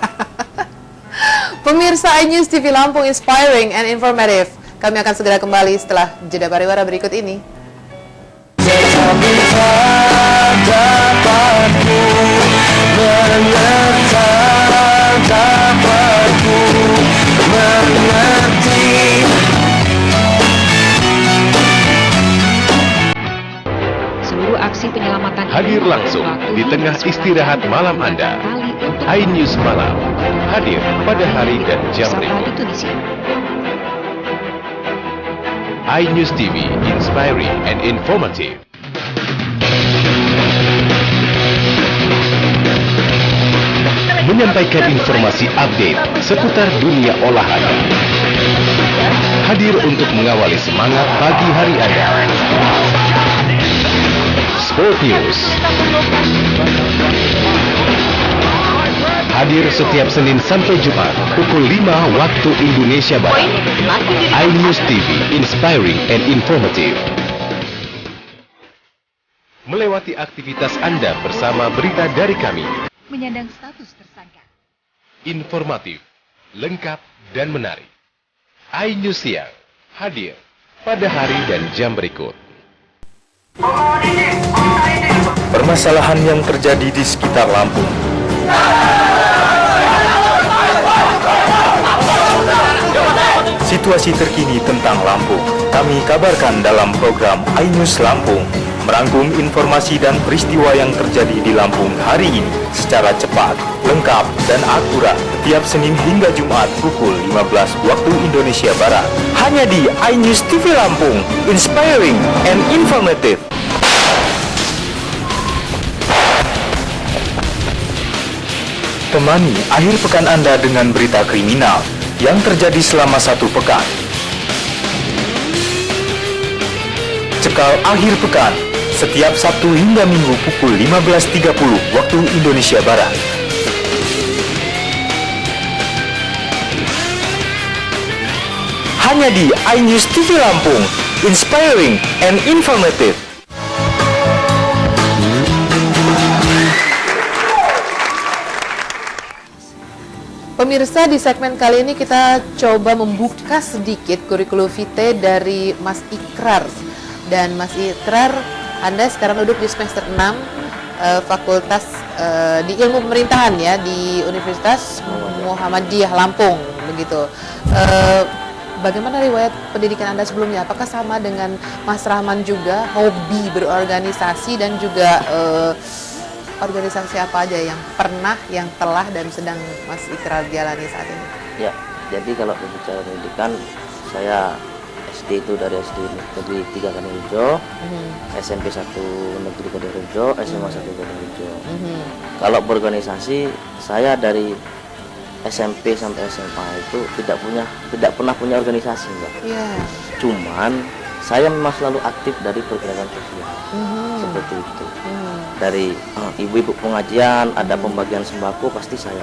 Pemirsa iNews TV Lampung, inspiring and informative. Kami akan segera kembali setelah jeda pariwara berikut ini. Seluruh aksi penyelamatan Hadir ini langsung waktu di tengah Indonesia istirahat Barat malam berulang Anda. kali untuk iNews Malam hadir pada hari dan jam serta berikut. di Tunisia. iNews TV, inspiring and informative. Menyampaikan informasi update seputar dunia olahraga. Hadir untuk mengawali semangat pagi hari Anda. Sport News. Hadir setiap Senin sampai Jumat pukul 5 waktu Indonesia Barat. iNews TV, inspiring and informative. Melewati aktivitas Anda bersama berita dari kami. Menyandang status tersangka. Informatif, lengkap, dan menarik. iNews Siang hadir pada hari dan jam berikut. Permasalahan yang terjadi di sekitar Lampung. Situasi terkini tentang Lampung kami kabarkan dalam program iNews Lampung, merangkum informasi dan peristiwa yang terjadi di Lampung hari ini secara cepat, lengkap, dan akurat setiap Senin hingga Jumat pukul 15 waktu Indonesia Barat. Hanya di iNews TV Lampung, inspiring and informative. Temani akhir pekan Anda dengan berita kriminal yang terjadi selama 1 pekan. Cekal akhir pekan setiap Sabtu hingga Minggu pukul 15.30 waktu Indonesia Barat. Hanya di iNews TV Lampung, inspiring and informative. Pemirsa, di segmen kali ini kita coba membuka sedikit kurikulum vitae dari Mas Ikrar. Dan Mas Ikrar, Anda sekarang duduk di semester 6 Fakultas di Ilmu Pemerintahan ya di Universitas Muhammadiyah Lampung begitu. Bagaimana riwayat pendidikan Anda sebelumnya? Apakah sama dengan Mas Rahman juga, hobi berorganisasi dan juga organisasi apa aja yang pernah, yang telah, dan sedang Mas Ikrar jalani saat ini? Ya, jadi kalau berbicara pendidikan, saya SD itu dari SD Negeri 3 Kadungrejo, SMP 1 Negeri Kadungrejo, SMA 1 Kadungrejo. Kalau berorganisasi, saya dari SMP sampai SMA itu tidak pernah punya organisasi, Mbak. Iya. Cuman saya memang selalu aktif dari pergerakan sosial, seperti itu. Dari ibu-ibu pengajian, ada pembagian sembako, pasti saya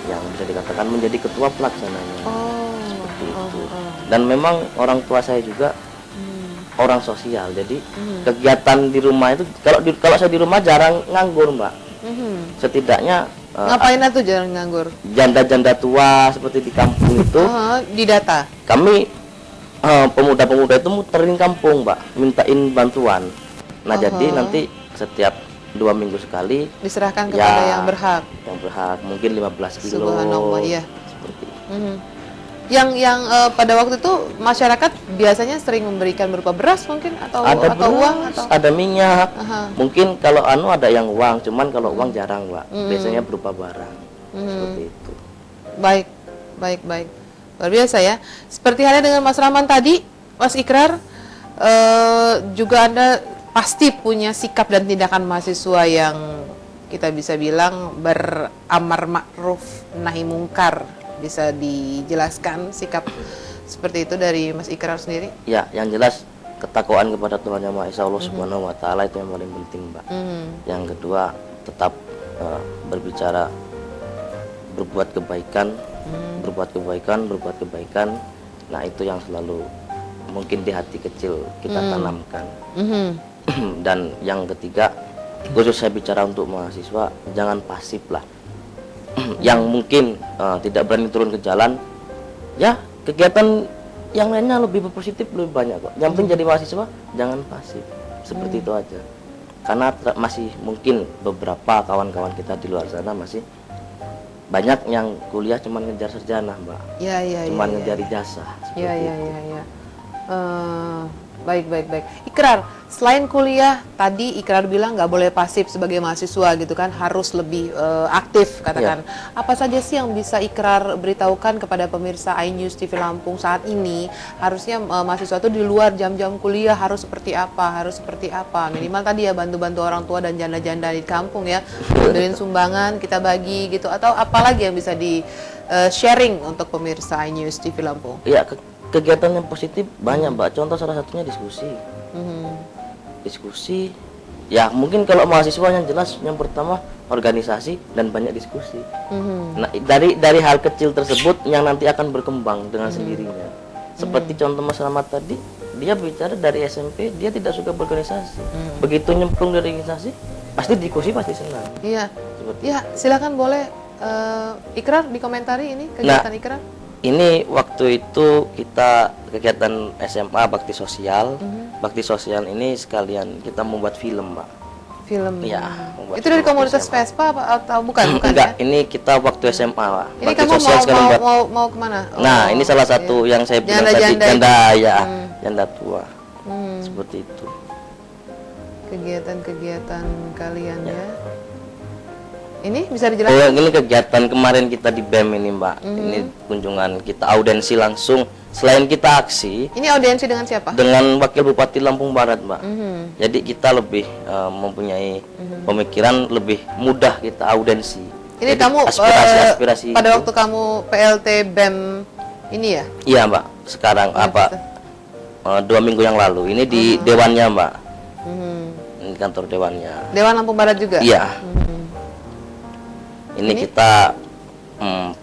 yang bisa dikatakan menjadi ketua pelaksananya. Seperti itu. Dan memang orang tua saya juga orang sosial, jadi kegiatan di rumah itu kalau saya di rumah jarang nganggur, Mbak. Setidaknya Ngapain tuh jarang nganggur? janda-janda tua seperti di kampung itu Didata. kami pemuda-pemuda itu muterin kampung, Mbak, mintain bantuan. Nah, jadi nanti setiap 2 minggu sekali Diserahkan kepada yang berhak. yang berhak, mungkin 15 kilo Subhanallah, iya. seperti itu. Yang pada waktu itu masyarakat biasanya sering memberikan berupa beras mungkin atau Ada beras, uang atau ada minyak. Aha. Mungkin kalau ada yang uang, cuman kalau uang jarang, Mbak. Biasanya berupa barang. Seperti itu. Baik. Luar biasa ya. Seperti halnya dengan Mas Rahman tadi, Mas Ikrar, juga Anda pasti punya sikap dan tindakan mahasiswa yang kita bisa bilang beramar ma'ruf nahi mungkar. Bisa dijelaskan sikap seperti itu dari Mas Ikrar sendiri? Ya, yang jelas ketakwaan kepada Tuhan Yang Maha Esa Allah Subhanahu wa taala itu yang paling penting, Mbak. Yang kedua, tetap berbicara berbuat kebaikan, berbuat kebaikan. Nah, itu yang selalu mungkin di hati kecil kita tanamkan. Dan yang ketiga, khusus saya bicara untuk mahasiswa, jangan pasif lah. Yang mungkin tidak berani turun ke jalan, ya kegiatan yang lainnya lebih berpositif, lebih banyak kok. Yang penting jadi mahasiswa jangan pasif, seperti itu aja. Karena masih mungkin beberapa kawan-kawan kita di luar sana masih banyak yang kuliah cuma ngejar sarjana, Mbak. Cuma ngejar ijazah. Iya. Baik. Ikrar, selain kuliah tadi Ikrar bilang nggak boleh pasif sebagai mahasiswa gitu kan, harus lebih aktif katakan. Apa saja sih yang bisa Ikrar beritahukan kepada pemirsa iNews TV Lampung saat ini? Harusnya mahasiswa itu di luar jam-jam kuliah harus seperti apa? Minimal tadi ya bantu-bantu orang tua dan janda-janda di kampung ya, ambilin sumbangan kita bagi gitu, atau apalagi yang bisa di sharing untuk pemirsa iNews TV Lampung? Iya, kegiatan yang positif banyak, Mbak. Contoh salah satunya diskusi. Diskusi, ya mungkin kalau mahasiswa yang jelas yang pertama organisasi dan banyak diskusi. Nah, dari hal kecil tersebut yang nanti akan berkembang dengan sendirinya. Seperti contoh Mas Rahmat tadi, dia bicara dari SMP dia tidak suka berorganisasi. Begitu nyemplung dari organisasi, pasti diskusi, pasti senang. Iya. Seperti Ya, silakan boleh Ikrar dikomentari ini kegiatan Ikrar. Ini waktu itu kita kegiatan SMA bakti sosial. Bakti sosial ini sekalian kita membuat film, Mbak. Film. Iya. Itu dari komunitas Vespa atau bukan Enggak, ya? ini kita waktu SMA, Pak. Ini Bakti kamu sosial sekalian buat. mau kemana? Nah, ini salah satu yang saya bilang tadi, Janda-janda janda tua. Seperti itu. Kegiatan-kegiatan kalian ya. Ini bisa dijelaskan? Ini kegiatan kemarin kita di BEM ini, Mbak. Ini kunjungan kita audiensi langsung. Selain kita aksi, Ini audiensi dengan siapa? dengan Wakil Bupati Lampung Barat, Mbak. Jadi kita lebih mempunyai pemikiran lebih mudah kita audiensi. Ini Jadi kamu aspirasi pada itu. waktu kamu PLT BEM ini ya? Iya, Mbak. Sekarang Oh, 2 minggu yang lalu. Ini di dewannya, Mbak. Ini kantor dewannya. Dewan Lampung Barat juga? Iya. Ini kita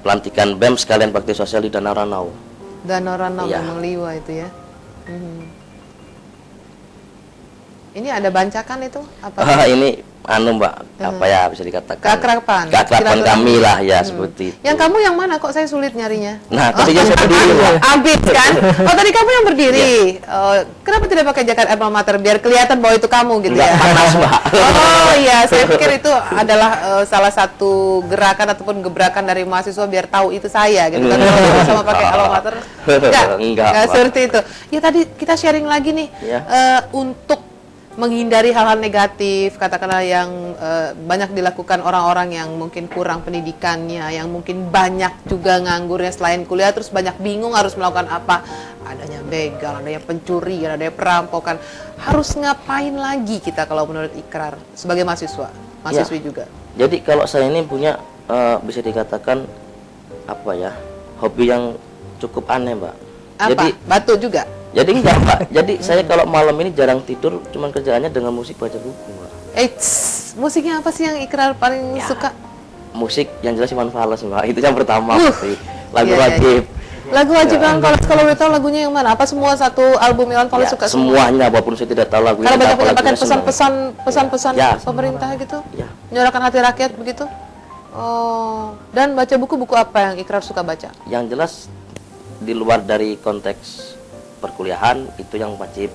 pelantikan BEM sekalian bakti sosial di Danau Ranau. Danau Ranau Iya. memang liwa itu ya. Ini ada bancakan itu apa? Ini Mbak, apa ya bisa dikatakan? Keakraban. Keakraban kami lah ya, seperti itu. Yang kamu yang mana kok saya sulit nyarinya? Nah, tadinya saya berdiri, Mbak. Abis kan? Oh, tadi kamu yang berdiri. Kenapa tidak pakai jaket alma mater biar kelihatan bahwa itu kamu gitu Enggak ya? panas, Mbak. Oh iya, saya pikir itu adalah salah satu gerakan ataupun gebrakan dari mahasiswa biar tahu itu saya gitu kan. Kalau sama pakai alma mater. Enggak, Mbak. seperti itu. Ya tadi kita sharing lagi nih Ya. untuk menghindari hal-hal negatif, katakanlah yang banyak dilakukan orang-orang yang mungkin kurang pendidikannya, yang mungkin banyak juga nganggurnya selain kuliah, terus banyak bingung harus melakukan apa, adanya begal, adanya pencurian, adanya perampokan, harus ngapain lagi kita kalau menurut Ikrar sebagai mahasiswi juga? Jadi kalau saya ini punya bisa dikatakan apa ya, hobi yang cukup aneh, Mbak. Apa? Jadi Batu juga? Jadi enggak, Mbak. Jadi saya kalau malam ini jarang tidur, cuman kerjaannya dengan musik, baca buku, Mbak. Musiknya apa sih yang Ikrar paling suka? Musik yang jelas Iwan Fals, Mbak. Itu yang pertama pasti. Lagu Iya, iya, wajib. Lagu wajib yang kalau boleh tahu lagunya yang mana? Apa semua satu album Iwan Fals suka semua? Semuanya, walaupun saya tidak tahu lagunya. Kalau banyak apa menyampaikan lagunya semua. pesan-pesan Ya, pemerintah gitu? Ya. Menyuarakan hati rakyat begitu? Oh, dan baca buku apa yang Ikrar suka baca? Yang jelas di luar dari konteks perkuliahan itu yang wajib,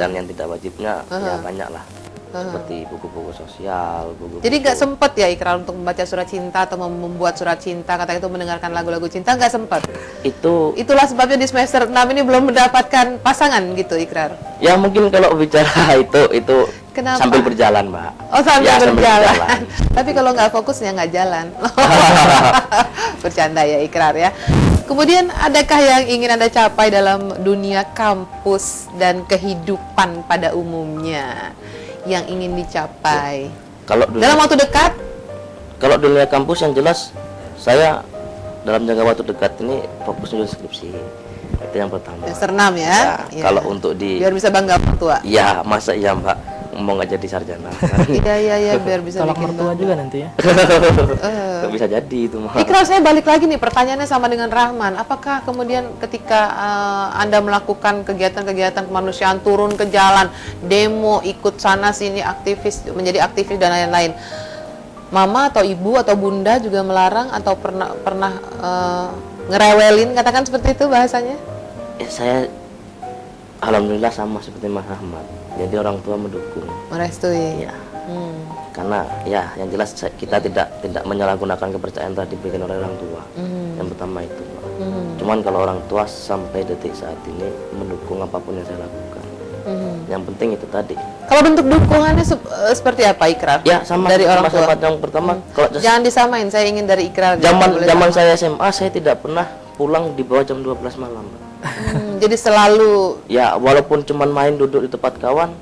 dan yang tidak wajibnya ya banyak lah, seperti buku-buku sosial, buku-buku. Jadi nggak sempet ya Ikrar untuk membaca surat cinta atau membuat surat cinta, kata itu mendengarkan lagu-lagu cinta, nggak sempet? Itulah sebabnya di semester 6 ini belum mendapatkan pasangan gitu Ikrar? Ya mungkin kalau bicara itu Kenapa? sambil berjalan, Mbak. Oh, sambil Ya, berjalan. Tapi kalau nggak fokus ya nggak jalan. Bercanda ya Ikrar ya. Kemudian adakah yang ingin Anda capai dalam dunia kampus dan kehidupan pada umumnya yang ingin dicapai? Dalam waktu dekat? Kalau dunia kampus yang jelas saya dalam jangka waktu dekat ini fokus untuk skripsi. Itu yang pertama. Semester 6 ya? Ya. Kalau untuk biar bisa bangga orang tua. Ya, masa iya, Mbak. Mau nggak jadi sarjana. Iya, biar bisa Tolak bikin mertua bangga. juga nanti ya. Nggak bisa jadi itu, Mbak. Ikrar, saya balik lagi nih, pertanyaannya sama dengan Rahman. Apakah kemudian ketika Anda melakukan kegiatan-kegiatan kemanusiaan, turun ke jalan, demo, ikut sana sini, aktivis, menjadi aktivis dan lain-lain, mama atau ibu atau bunda juga melarang atau pernah ngerewelin, katakan seperti itu bahasanya? Ya, saya alhamdulillah sama seperti Mas Ahmad. Jadi orang tua mendukung. Merestui. Ya. Karena ya yang jelas kita tidak menyalahgunakan kepercayaan telah diberikan oleh orang tua. Yang pertama itu, Mbak. Cuman kalau orang tua sampai detik saat ini mendukung apapun yang saya lakukan. Yang penting itu tadi. Kalau bentuk dukungannya seperti apa Ikrar? Ya sama dari orang Mas tua. Ahmad yang pertama. Kalau Jangan disamain, saya ingin dari Ikrar. zaman saya SMA saya tidak pernah pulang di bawah jam 12 malam, Mbak. Jadi selalu Ya walaupun cuman main duduk di tempat kawan,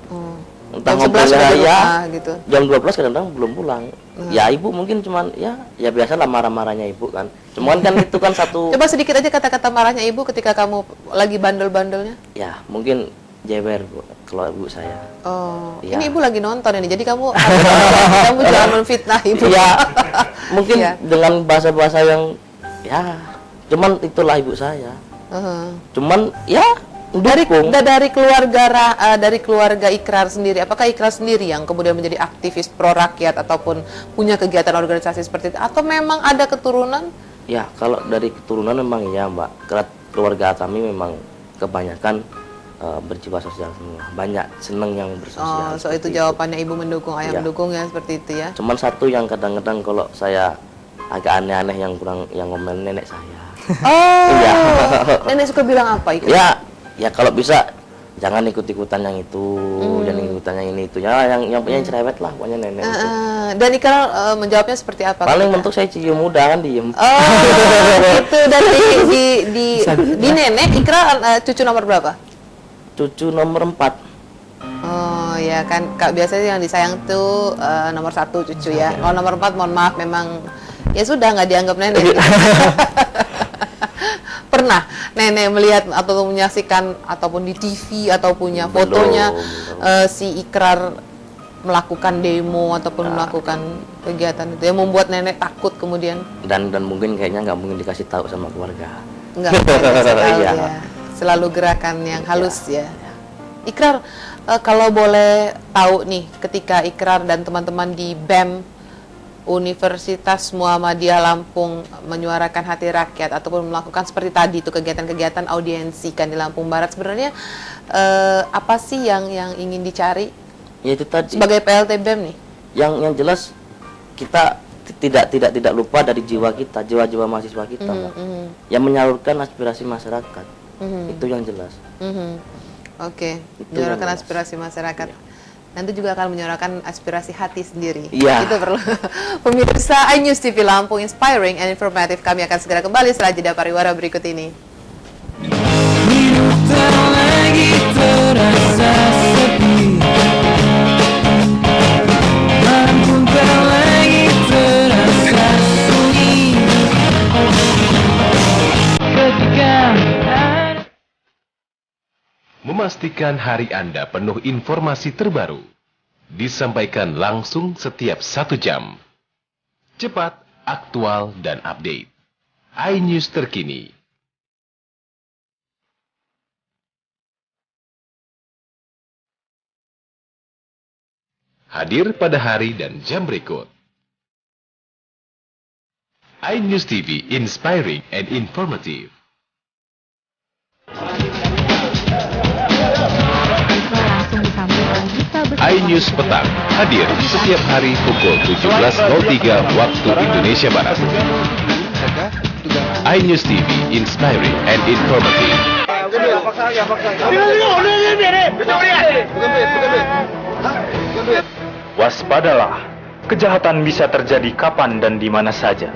entah jam 11 ngobrol sudah di ya, rumah, gitu. jam 12 kadang-kadang belum pulang. Ya ibu mungkin cuman ya biasalah marah-marahnya ibu kan. Cuman kan itu kan satu. Coba sedikit aja kata-kata marahnya ibu ketika kamu lagi bandel-bandelnya. Ya mungkin jewer, Bu, kalau ibu saya. Oh, Ya. ini ibu lagi nonton ini. Jadi kamu kamu jangan menfitnah ibu. Ya mungkin Ya. dengan bahasa-bahasa yang ya cuman itulah ibu saya. Cuman ya dukung. Dari keluarga Ikrar sendiri, apakah Ikrar sendiri yang kemudian menjadi aktivis pro rakyat ataupun punya kegiatan organisasi seperti itu, atau memang ada keturunan? Ya kalau dari keturunan memang ya, Mbak. Keluarga kami memang kebanyakan berjiwa sosial semua. Banyak seneng yang bersosial. Oh, so itu seperti jawabannya ibu mendukung, ayah Ya. mendukung ya, seperti itu ya. Cuman satu yang kadang-kadang kalau saya agak aneh-aneh yang ngomel nenek saya. Oh, Iya. nenek suka bilang apa Ikrar? Ya kalau bisa jangan ikut-ikutan yang itu, jangan ikutan yang ini itu. Ya yang punya cerewet lah pokoknya nenek itu. Dan Ikrar menjawabnya seperti apa? Paling ketika- bentuk saya cium muda kan diem. Oh, itu. Dan di nenek Ikrar cucu nomor berapa? Cucu nomor 4. Oh ya kan, Kak, biasanya yang disayang tuh nomor 1 cucu ya. Kalau nomor 4 mohon maaf memang ya sudah nggak dianggap nenek. Gitu. Pernah nenek melihat atau menyaksikan ataupun di TV atau punya fotonya si Ikrar melakukan demo ataupun melakukan kegiatan itu yang membuat nenek takut kemudian? Dan mungkin kayaknya nggak mungkin dikasih tahu sama keluarga. Enggak, tahu Iya. ya. Selalu gerakan yang halus ya. Ikrar, kalau boleh tahu nih, ketika Ikrar dan teman-teman di BEM Universitas Muhammadiyah Lampung menyuarakan hati rakyat ataupun melakukan seperti tadi itu kegiatan-kegiatan audiensi kan di Lampung Barat, sebenarnya apa sih yang ingin dicari? Ya itu tadi. Sebagai PLT BEM nih. Yang jelas kita tidak lupa dari jiwa kita, jiwa-jiwa mahasiswa kita, Mbak. Yang menyalurkan aspirasi masyarakat. Itu yang jelas. Oke, Itu yang menyuarakan jelas. aspirasi masyarakat. nanti juga akan menyuarakan aspirasi hati sendiri. Iya. Itu perlu. Pemirsa iNews TV Lampung, inspiring and informative. Kami akan segera kembali setelah jeda pariwara berikut ini. Memastikan hari Anda penuh informasi terbaru. Disampaikan langsung setiap 1 jam. Cepat, aktual, dan update. iNews terkini. Hadir pada hari dan jam berikut. iNews TV, inspiring and informative. Langsung disambut oleh Duta Besar iNews Petang hadir setiap hari pukul 17.03 waktu Indonesia Barat. iNews TV, inspiring and informative. Waspadalah, kejahatan bisa terjadi kapan dan di mana saja.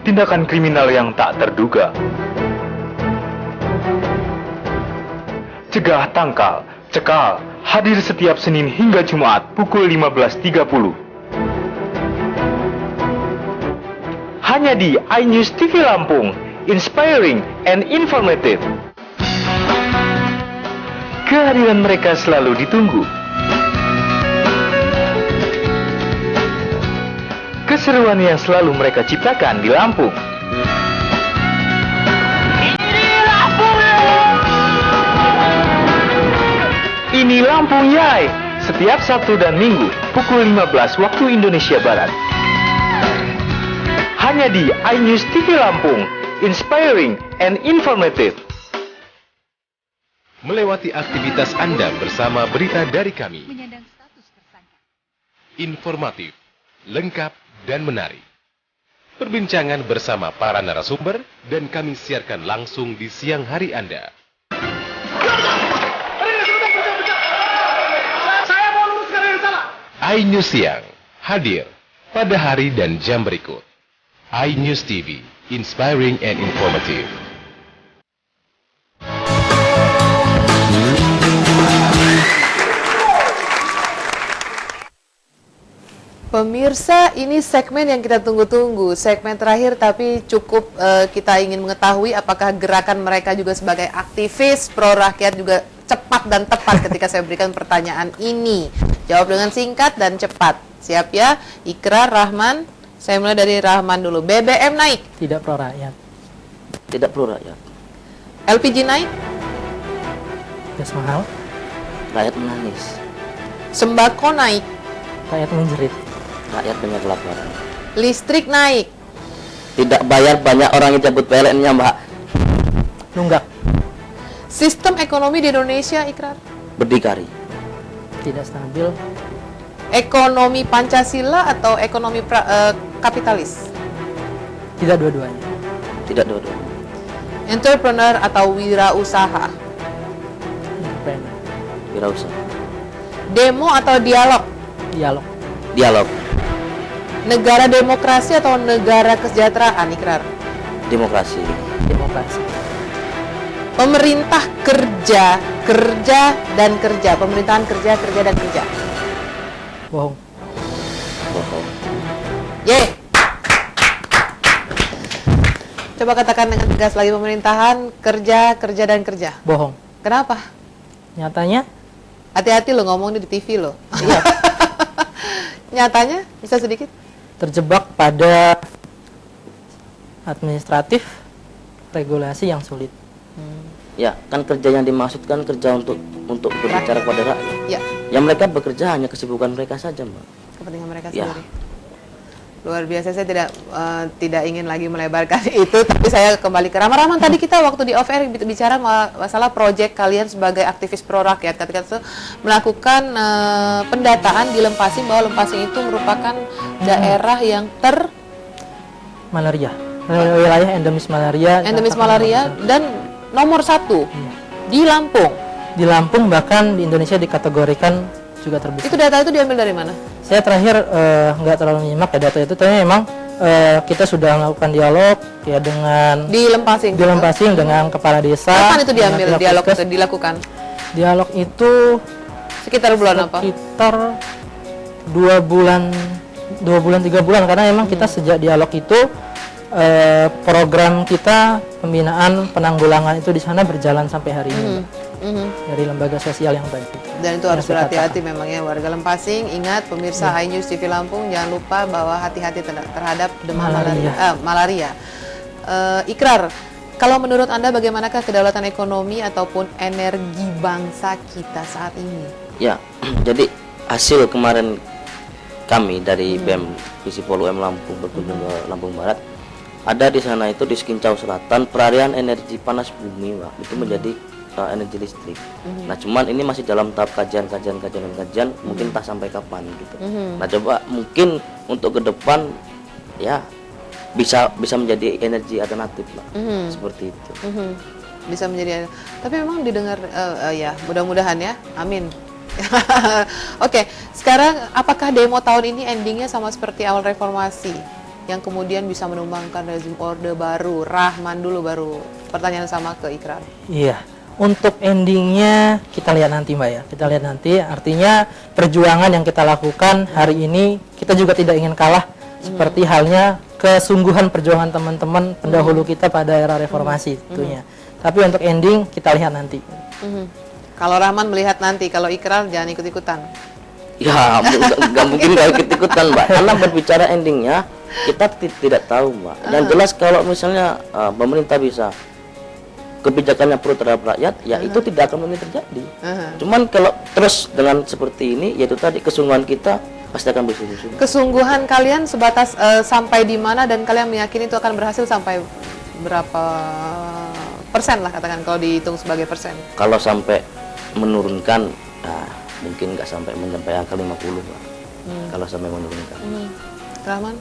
Tindakan kriminal yang tak terduga. Cegah tangkal, cekal, hadir setiap Senin hingga Jumat pukul 15.30. Hanya di iNews TV Lampung, inspiring and informative. Kehadiran mereka selalu ditunggu. Keseruan yang selalu mereka ciptakan di Lampung. Ini Lampung Yai, setiap Sabtu dan Minggu pukul 15 waktu Indonesia Barat. Hanya di iNews TV Lampung, inspiring and informative. Melewati aktivitas Anda bersama berita dari kami. menyandang status tersangka. Informatif, lengkap, dan menarik. Perbincangan bersama para narasumber dan kami siarkan langsung di siang hari Anda. iNews Siang hadir pada hari dan jam berikut. iNews TV, inspiring and informative. Pemirsa, ini segmen yang kita tunggu-tunggu, segmen terakhir tapi cukup kita ingin mengetahui apakah gerakan mereka juga sebagai aktivis pro rakyat juga cepat dan tepat ketika saya berikan pertanyaan ini. Jawab dengan singkat dan cepat. Siap ya? Ikrar, Rahman. Saya mulai dari Rahman dulu. BBM naik. Tidak pro rakyat. Tidak pro rakyat. LPG naik. Gas mahal. Rakyat menangis. Sembako naik. Rakyat menjerit. Rakyat banyak kelaparan. Listrik naik. Tidak bayar, banyak orang yang cabut PLN-nya, Mbak. Nunggak. Sistem ekonomi di Indonesia, Ikrar. Berdikari. Tidak stabil. Ekonomi Pancasila atau ekonomi kapitalis? Tidak dua-duanya. Tidak dua-dua. Entrepreneur atau wirausaha? Entrepreneur. Wirausaha. Demo atau dialog? Dialog. Dialog. Negara demokrasi atau negara kesejahteraan, Ikrar? Demokrasi. Demokrasi. Pemerintah kerja, kerja dan kerja. Pemerintahan kerja, kerja dan kerja. Bohong. Bohong. Ye. Coba katakan dengan tegas lagi, pemerintahan kerja, kerja dan kerja. Bohong. Kenapa? Nyatanya Hati-hati lo ngomong di TV lo. Nyatanya bisa sedikit? terjebak pada administratif regulasi yang sulit. Ya, kan kerja yang dimaksudkan kerja untuk berbicara kepada rakyat. Ya, Yang mereka bekerja hanya kesibukan mereka saja, Mbak. kepentingan mereka Ya. sendiri. Luar biasa, saya tidak ingin lagi melebarkan itu, tapi saya kembali ke Rahman. Tadi kita waktu di off air bicara masalah proyek kalian sebagai aktivis pro rakyat, ketika itu melakukan pendataan di Lempasing, bahwa Lempasing itu merupakan daerah yang Malaria. Wilayah endemis malaria. endemis malaria dan nomor 1 Iya. di Lampung. Di Lampung bahkan di Indonesia dikategorikan juga terbesar. Itu data itu diambil dari mana? Saya terakhir nggak terlalu menyimak ya data itu, tapi memang kita sudah melakukan dialog ya dengan Di Lempasing. dengan kepala desa. Kapan itu diambil dengan pihak dialog puskes. itu dilakukan? Dialog itu Sekitar bulan apa? sekitar 2 bulan 3 bulan, karena memang kita sejak dialog itu program kita pembinaan penanggulangan itu di sana berjalan sampai hari ini, Mbak. Dari lembaga sosial yang baik. Dan itu harus Yang saya berhati-hati memang ya warga Lempasing. Ingat pemirsa iNews TV Lampung, jangan lupa bahwa hati-hati terhadap demam malaria. Ikrar, kalau menurut Anda bagaimanakah kedaulatan ekonomi ataupun energi bangsa kita saat ini? Ya, jadi hasil kemarin kami dari BEM Visipol UM Lampung berkunjung ke Lampung Barat, ada di sana itu di Skincau Selatan perarian energi panas bumi, Pak, itu menjadi energi listrik. Nah, cuman ini masih dalam tahap kajian, mungkin tak sampai kapan gitu. Nah, coba mungkin untuk ke depan ya bisa menjadi energi alternatif, Pak. Seperti itu. Bisa menjadi, tapi memang didengar ya, mudah-mudahan ya, amin. Oke, sekarang apakah demo tahun ini endingnya sama seperti awal reformasi yang kemudian bisa menumbangkan rezim orde baru? Rahman dulu baru pertanyaan sama ke Ikrar. Iya, untuk endingnya kita lihat nanti, Mbak ya. Kita lihat nanti. Artinya perjuangan yang kita lakukan hari ini kita juga tidak ingin kalah seperti halnya kesungguhan perjuangan teman-teman pendahulu kita pada era reformasi tentunya. Tapi untuk ending kita lihat nanti. Kalau Rahman melihat nanti, kalau Ikrar jangan ikut-ikutan. Ya, nggak mungkin nggak ikut-ikutan, Mbak. Karena berbicara endingnya kita tidak tahu, Mbak. Yang jelas kalau misalnya pemerintah bisa kebijakannya pro terhadap rakyat, ya itu tidak akan mungkin terjadi. Cuman kalau terus dengan seperti ini, yaitu tadi kesungguhan kita pasti akan bersungguh-sungguh. Kesungguhan kalian sebatas sampai di mana, dan kalian meyakini itu akan berhasil sampai berapa persen lah, katakan kalau dihitung sebagai persen? Kalau sampai menurunkan, mungkin nggak sampai mencapai angka 50, Pak. Kalau sampai menurunkan. Rahman?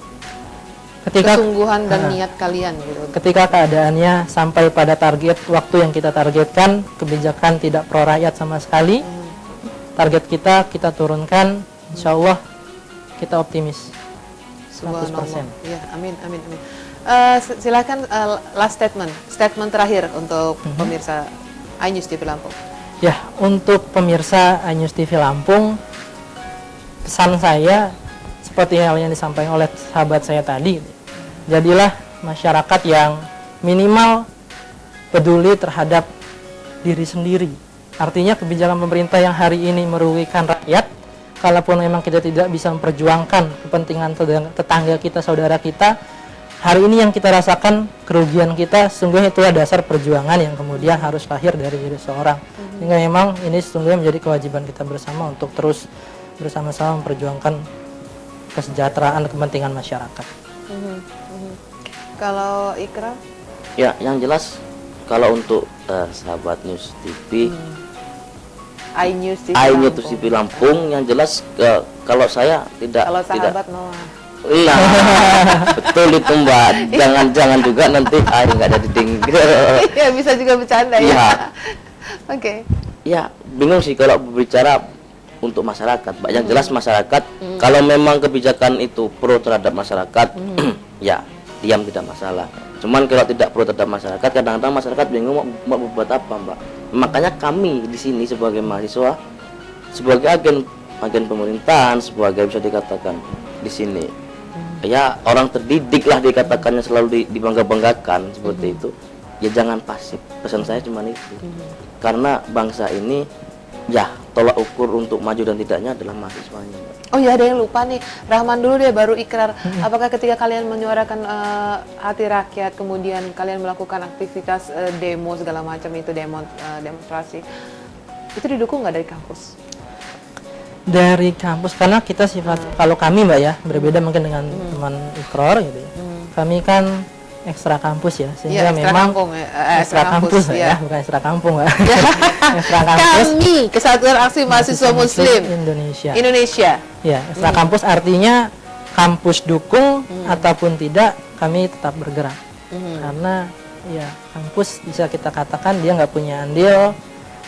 Ketika Kesungguhan dan niat kalian gitu. ketika keadaannya sampai pada target waktu yang kita targetkan, kebijakan tidak pro rakyat sama sekali, target kita turunkan, insya Allah kita optimis 100%. Ya, amin. Silakan last statement terakhir untuk pemirsa iNews TV Lampung. Ya, untuk pemirsa iNews TV Lampung, pesan saya seperti hal yang disampaikan oleh sahabat saya tadi, jadilah masyarakat yang minimal peduli terhadap diri sendiri. Artinya kebijakan pemerintah yang hari ini merugikan rakyat, kalaupun memang kita tidak bisa memperjuangkan kepentingan tetangga kita, saudara kita, hari ini yang kita rasakan kerugian kita, sungguh itulah dasar perjuangan yang kemudian harus lahir dari diri seorang. Sehingga memang ini sesungguhnya menjadi kewajiban kita bersama untuk terus bersama-sama memperjuangkan kesejahteraan kepentingan masyarakat. Kalau Ikrar? Ya, yang jelas kalau untuk sahabat News TV, iNews TV Lampung, yang jelas kalau saya tidak. Kalau sahabat Noah. Iya, betul itu, Mbak. Jangan juga nanti nggak jadi denger. Iya, bisa juga bercanda ya. Iya. Oke. Ya, bingung sih kalau berbicara untuk masyarakat, Mbak. Yang jelas masyarakat, kalau memang kebijakan itu pro terhadap masyarakat, ya diam tidak masalah. Cuman kalau tidak pro terhadap masyarakat, kadang-kadang masyarakat bingung mau berbuat apa, Mbak. Makanya kami di sini sebagai mahasiswa, sebagai agen pemerintahan, sebagai bisa dikatakan di sini, ya orang terdidik lah dikatakannya, selalu dibangga-banggakan seperti itu. Ya jangan pasif. Pesan saya cuma itu. Karena bangsa ini, ya tolak ukur untuk maju dan tidaknya adalah mahasiswanya, Mbak. Oh ya, ada yang lupa nih. Rahman dulu deh, baru Ikrar. Apakah ketika kalian menyuarakan hati rakyat, kemudian kalian melakukan aktivitas demo segala macam itu, demonstrasi, itu didukung nggak dari kampus? Dari kampus, karena kita kalau kami, Mbak ya, berbeda mungkin dengan teman Ikrar gitu ya. Kami kan ekstra kampus ya, sehingga memang ekstra kampus ya, bukan ekstra kampung, Mbak. Ekstra kampus. Kami Kesatuan Aksi Mahasiswa Muslim Indonesia. Ya, ekstra kampus artinya kampus dukung ataupun tidak, kami tetap bergerak. Karena ya kampus bisa kita katakan dia nggak punya andil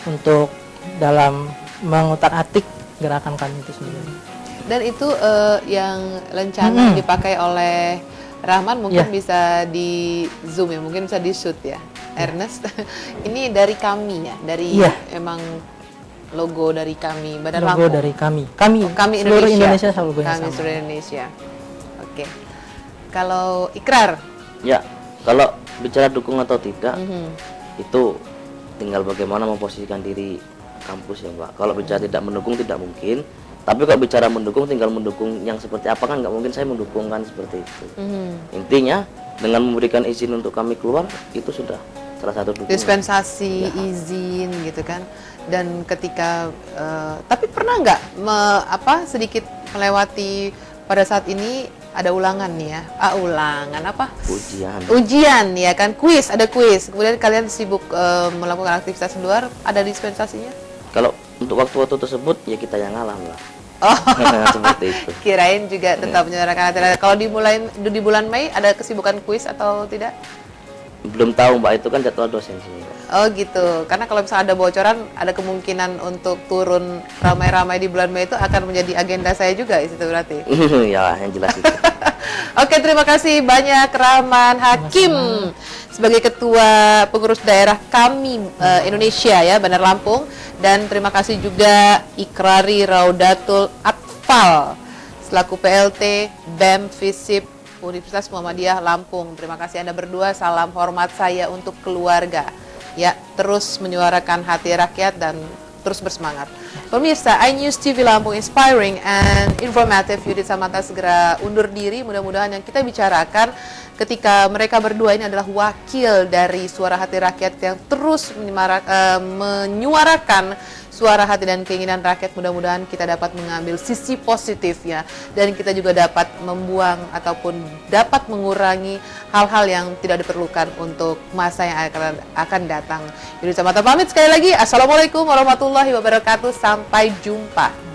untuk dalam mengutak-atik gerakan kami itu sendiri. Dan itu yang lencana dipakai oleh Rahman mungkin Iya. bisa di zoom ya, mungkin bisa di shoot ya. Ernest, ini dari kami ya, dari Iya. emang logo dari kami Bandar Logo Lampung. dari kami. Kami, Kami seluruh Indonesia. Indonesia logonya Kami sama. seluruh Indonesia. Oke. Kalau Ikrar, Ya, kalau bicara dukung atau tidak, mhm, itu tinggal bagaimana memposisikan diri kampus ya Mbak. Kalau bicara tidak mendukung tidak mungkin, tapi kalau bicara mendukung tinggal mendukung yang seperti apa kan nggak mungkin saya mendukung kan seperti itu. mhm. Intinya dengan memberikan izin untuk kami keluar itu sudah salah satu dukungan. Dispensasi, izin gitu kan. Dan ketika tapi pernah nggak sedikit melewati pada saat ini ada ulangan nih ya. Ulangan apa? Ujian. Ujian ya kan, kuis, ada kuis. Kemudian kalian sibuk melakukan aktivitas di luar, ada dispensasinya? Kalau untuk waktu-waktu tersebut ya kita yang ngalah Mbak. Oh, Seperti itu. kirain juga tetap menyuarakan hati. Kalau di bulan Mei ada kesibukan kuis atau tidak? Belum tahu Mbak, itu kan jadwal dosen sih Mbak. Oh gitu, karena kalau misalnya ada bocoran, ada kemungkinan untuk turun ramai-ramai di bulan Mei itu akan menjadi agenda saya juga, itu berarti. Ya yang jelas itu. Oke, terima kasih banyak Rahman Hakim sebagai Ketua Pengurus Daerah kami Indonesia ya, Bandar Lampung. Dan terima kasih juga Ikrari Raudatul Atfal selaku PLT BEM FISIP Universitas Muhammadiyah Lampung. Terima kasih Anda berdua, salam hormat saya untuk keluarga. Ya, terus menyuarakan hati rakyat dan terus bersemangat. Pemirsa, iNews TV Lampung Inspiring and Informative, Yudit Samanta segera undur diri. Mudah-mudahan yang kita bicarakan ketika mereka berdua ini adalah wakil dari suara hati rakyat yang terus menyuarakan suara hati dan keinginan rakyat. Mudah-mudahan kita dapat mengambil sisi positifnya dan kita juga dapat membuang ataupun dapat mengurangi hal-hal yang tidak diperlukan untuk masa yang akan datang. Yudit Samanta pamit sekali lagi. Assalamualaikum warahmatullahi wabarakatuh. Sampai jumpa.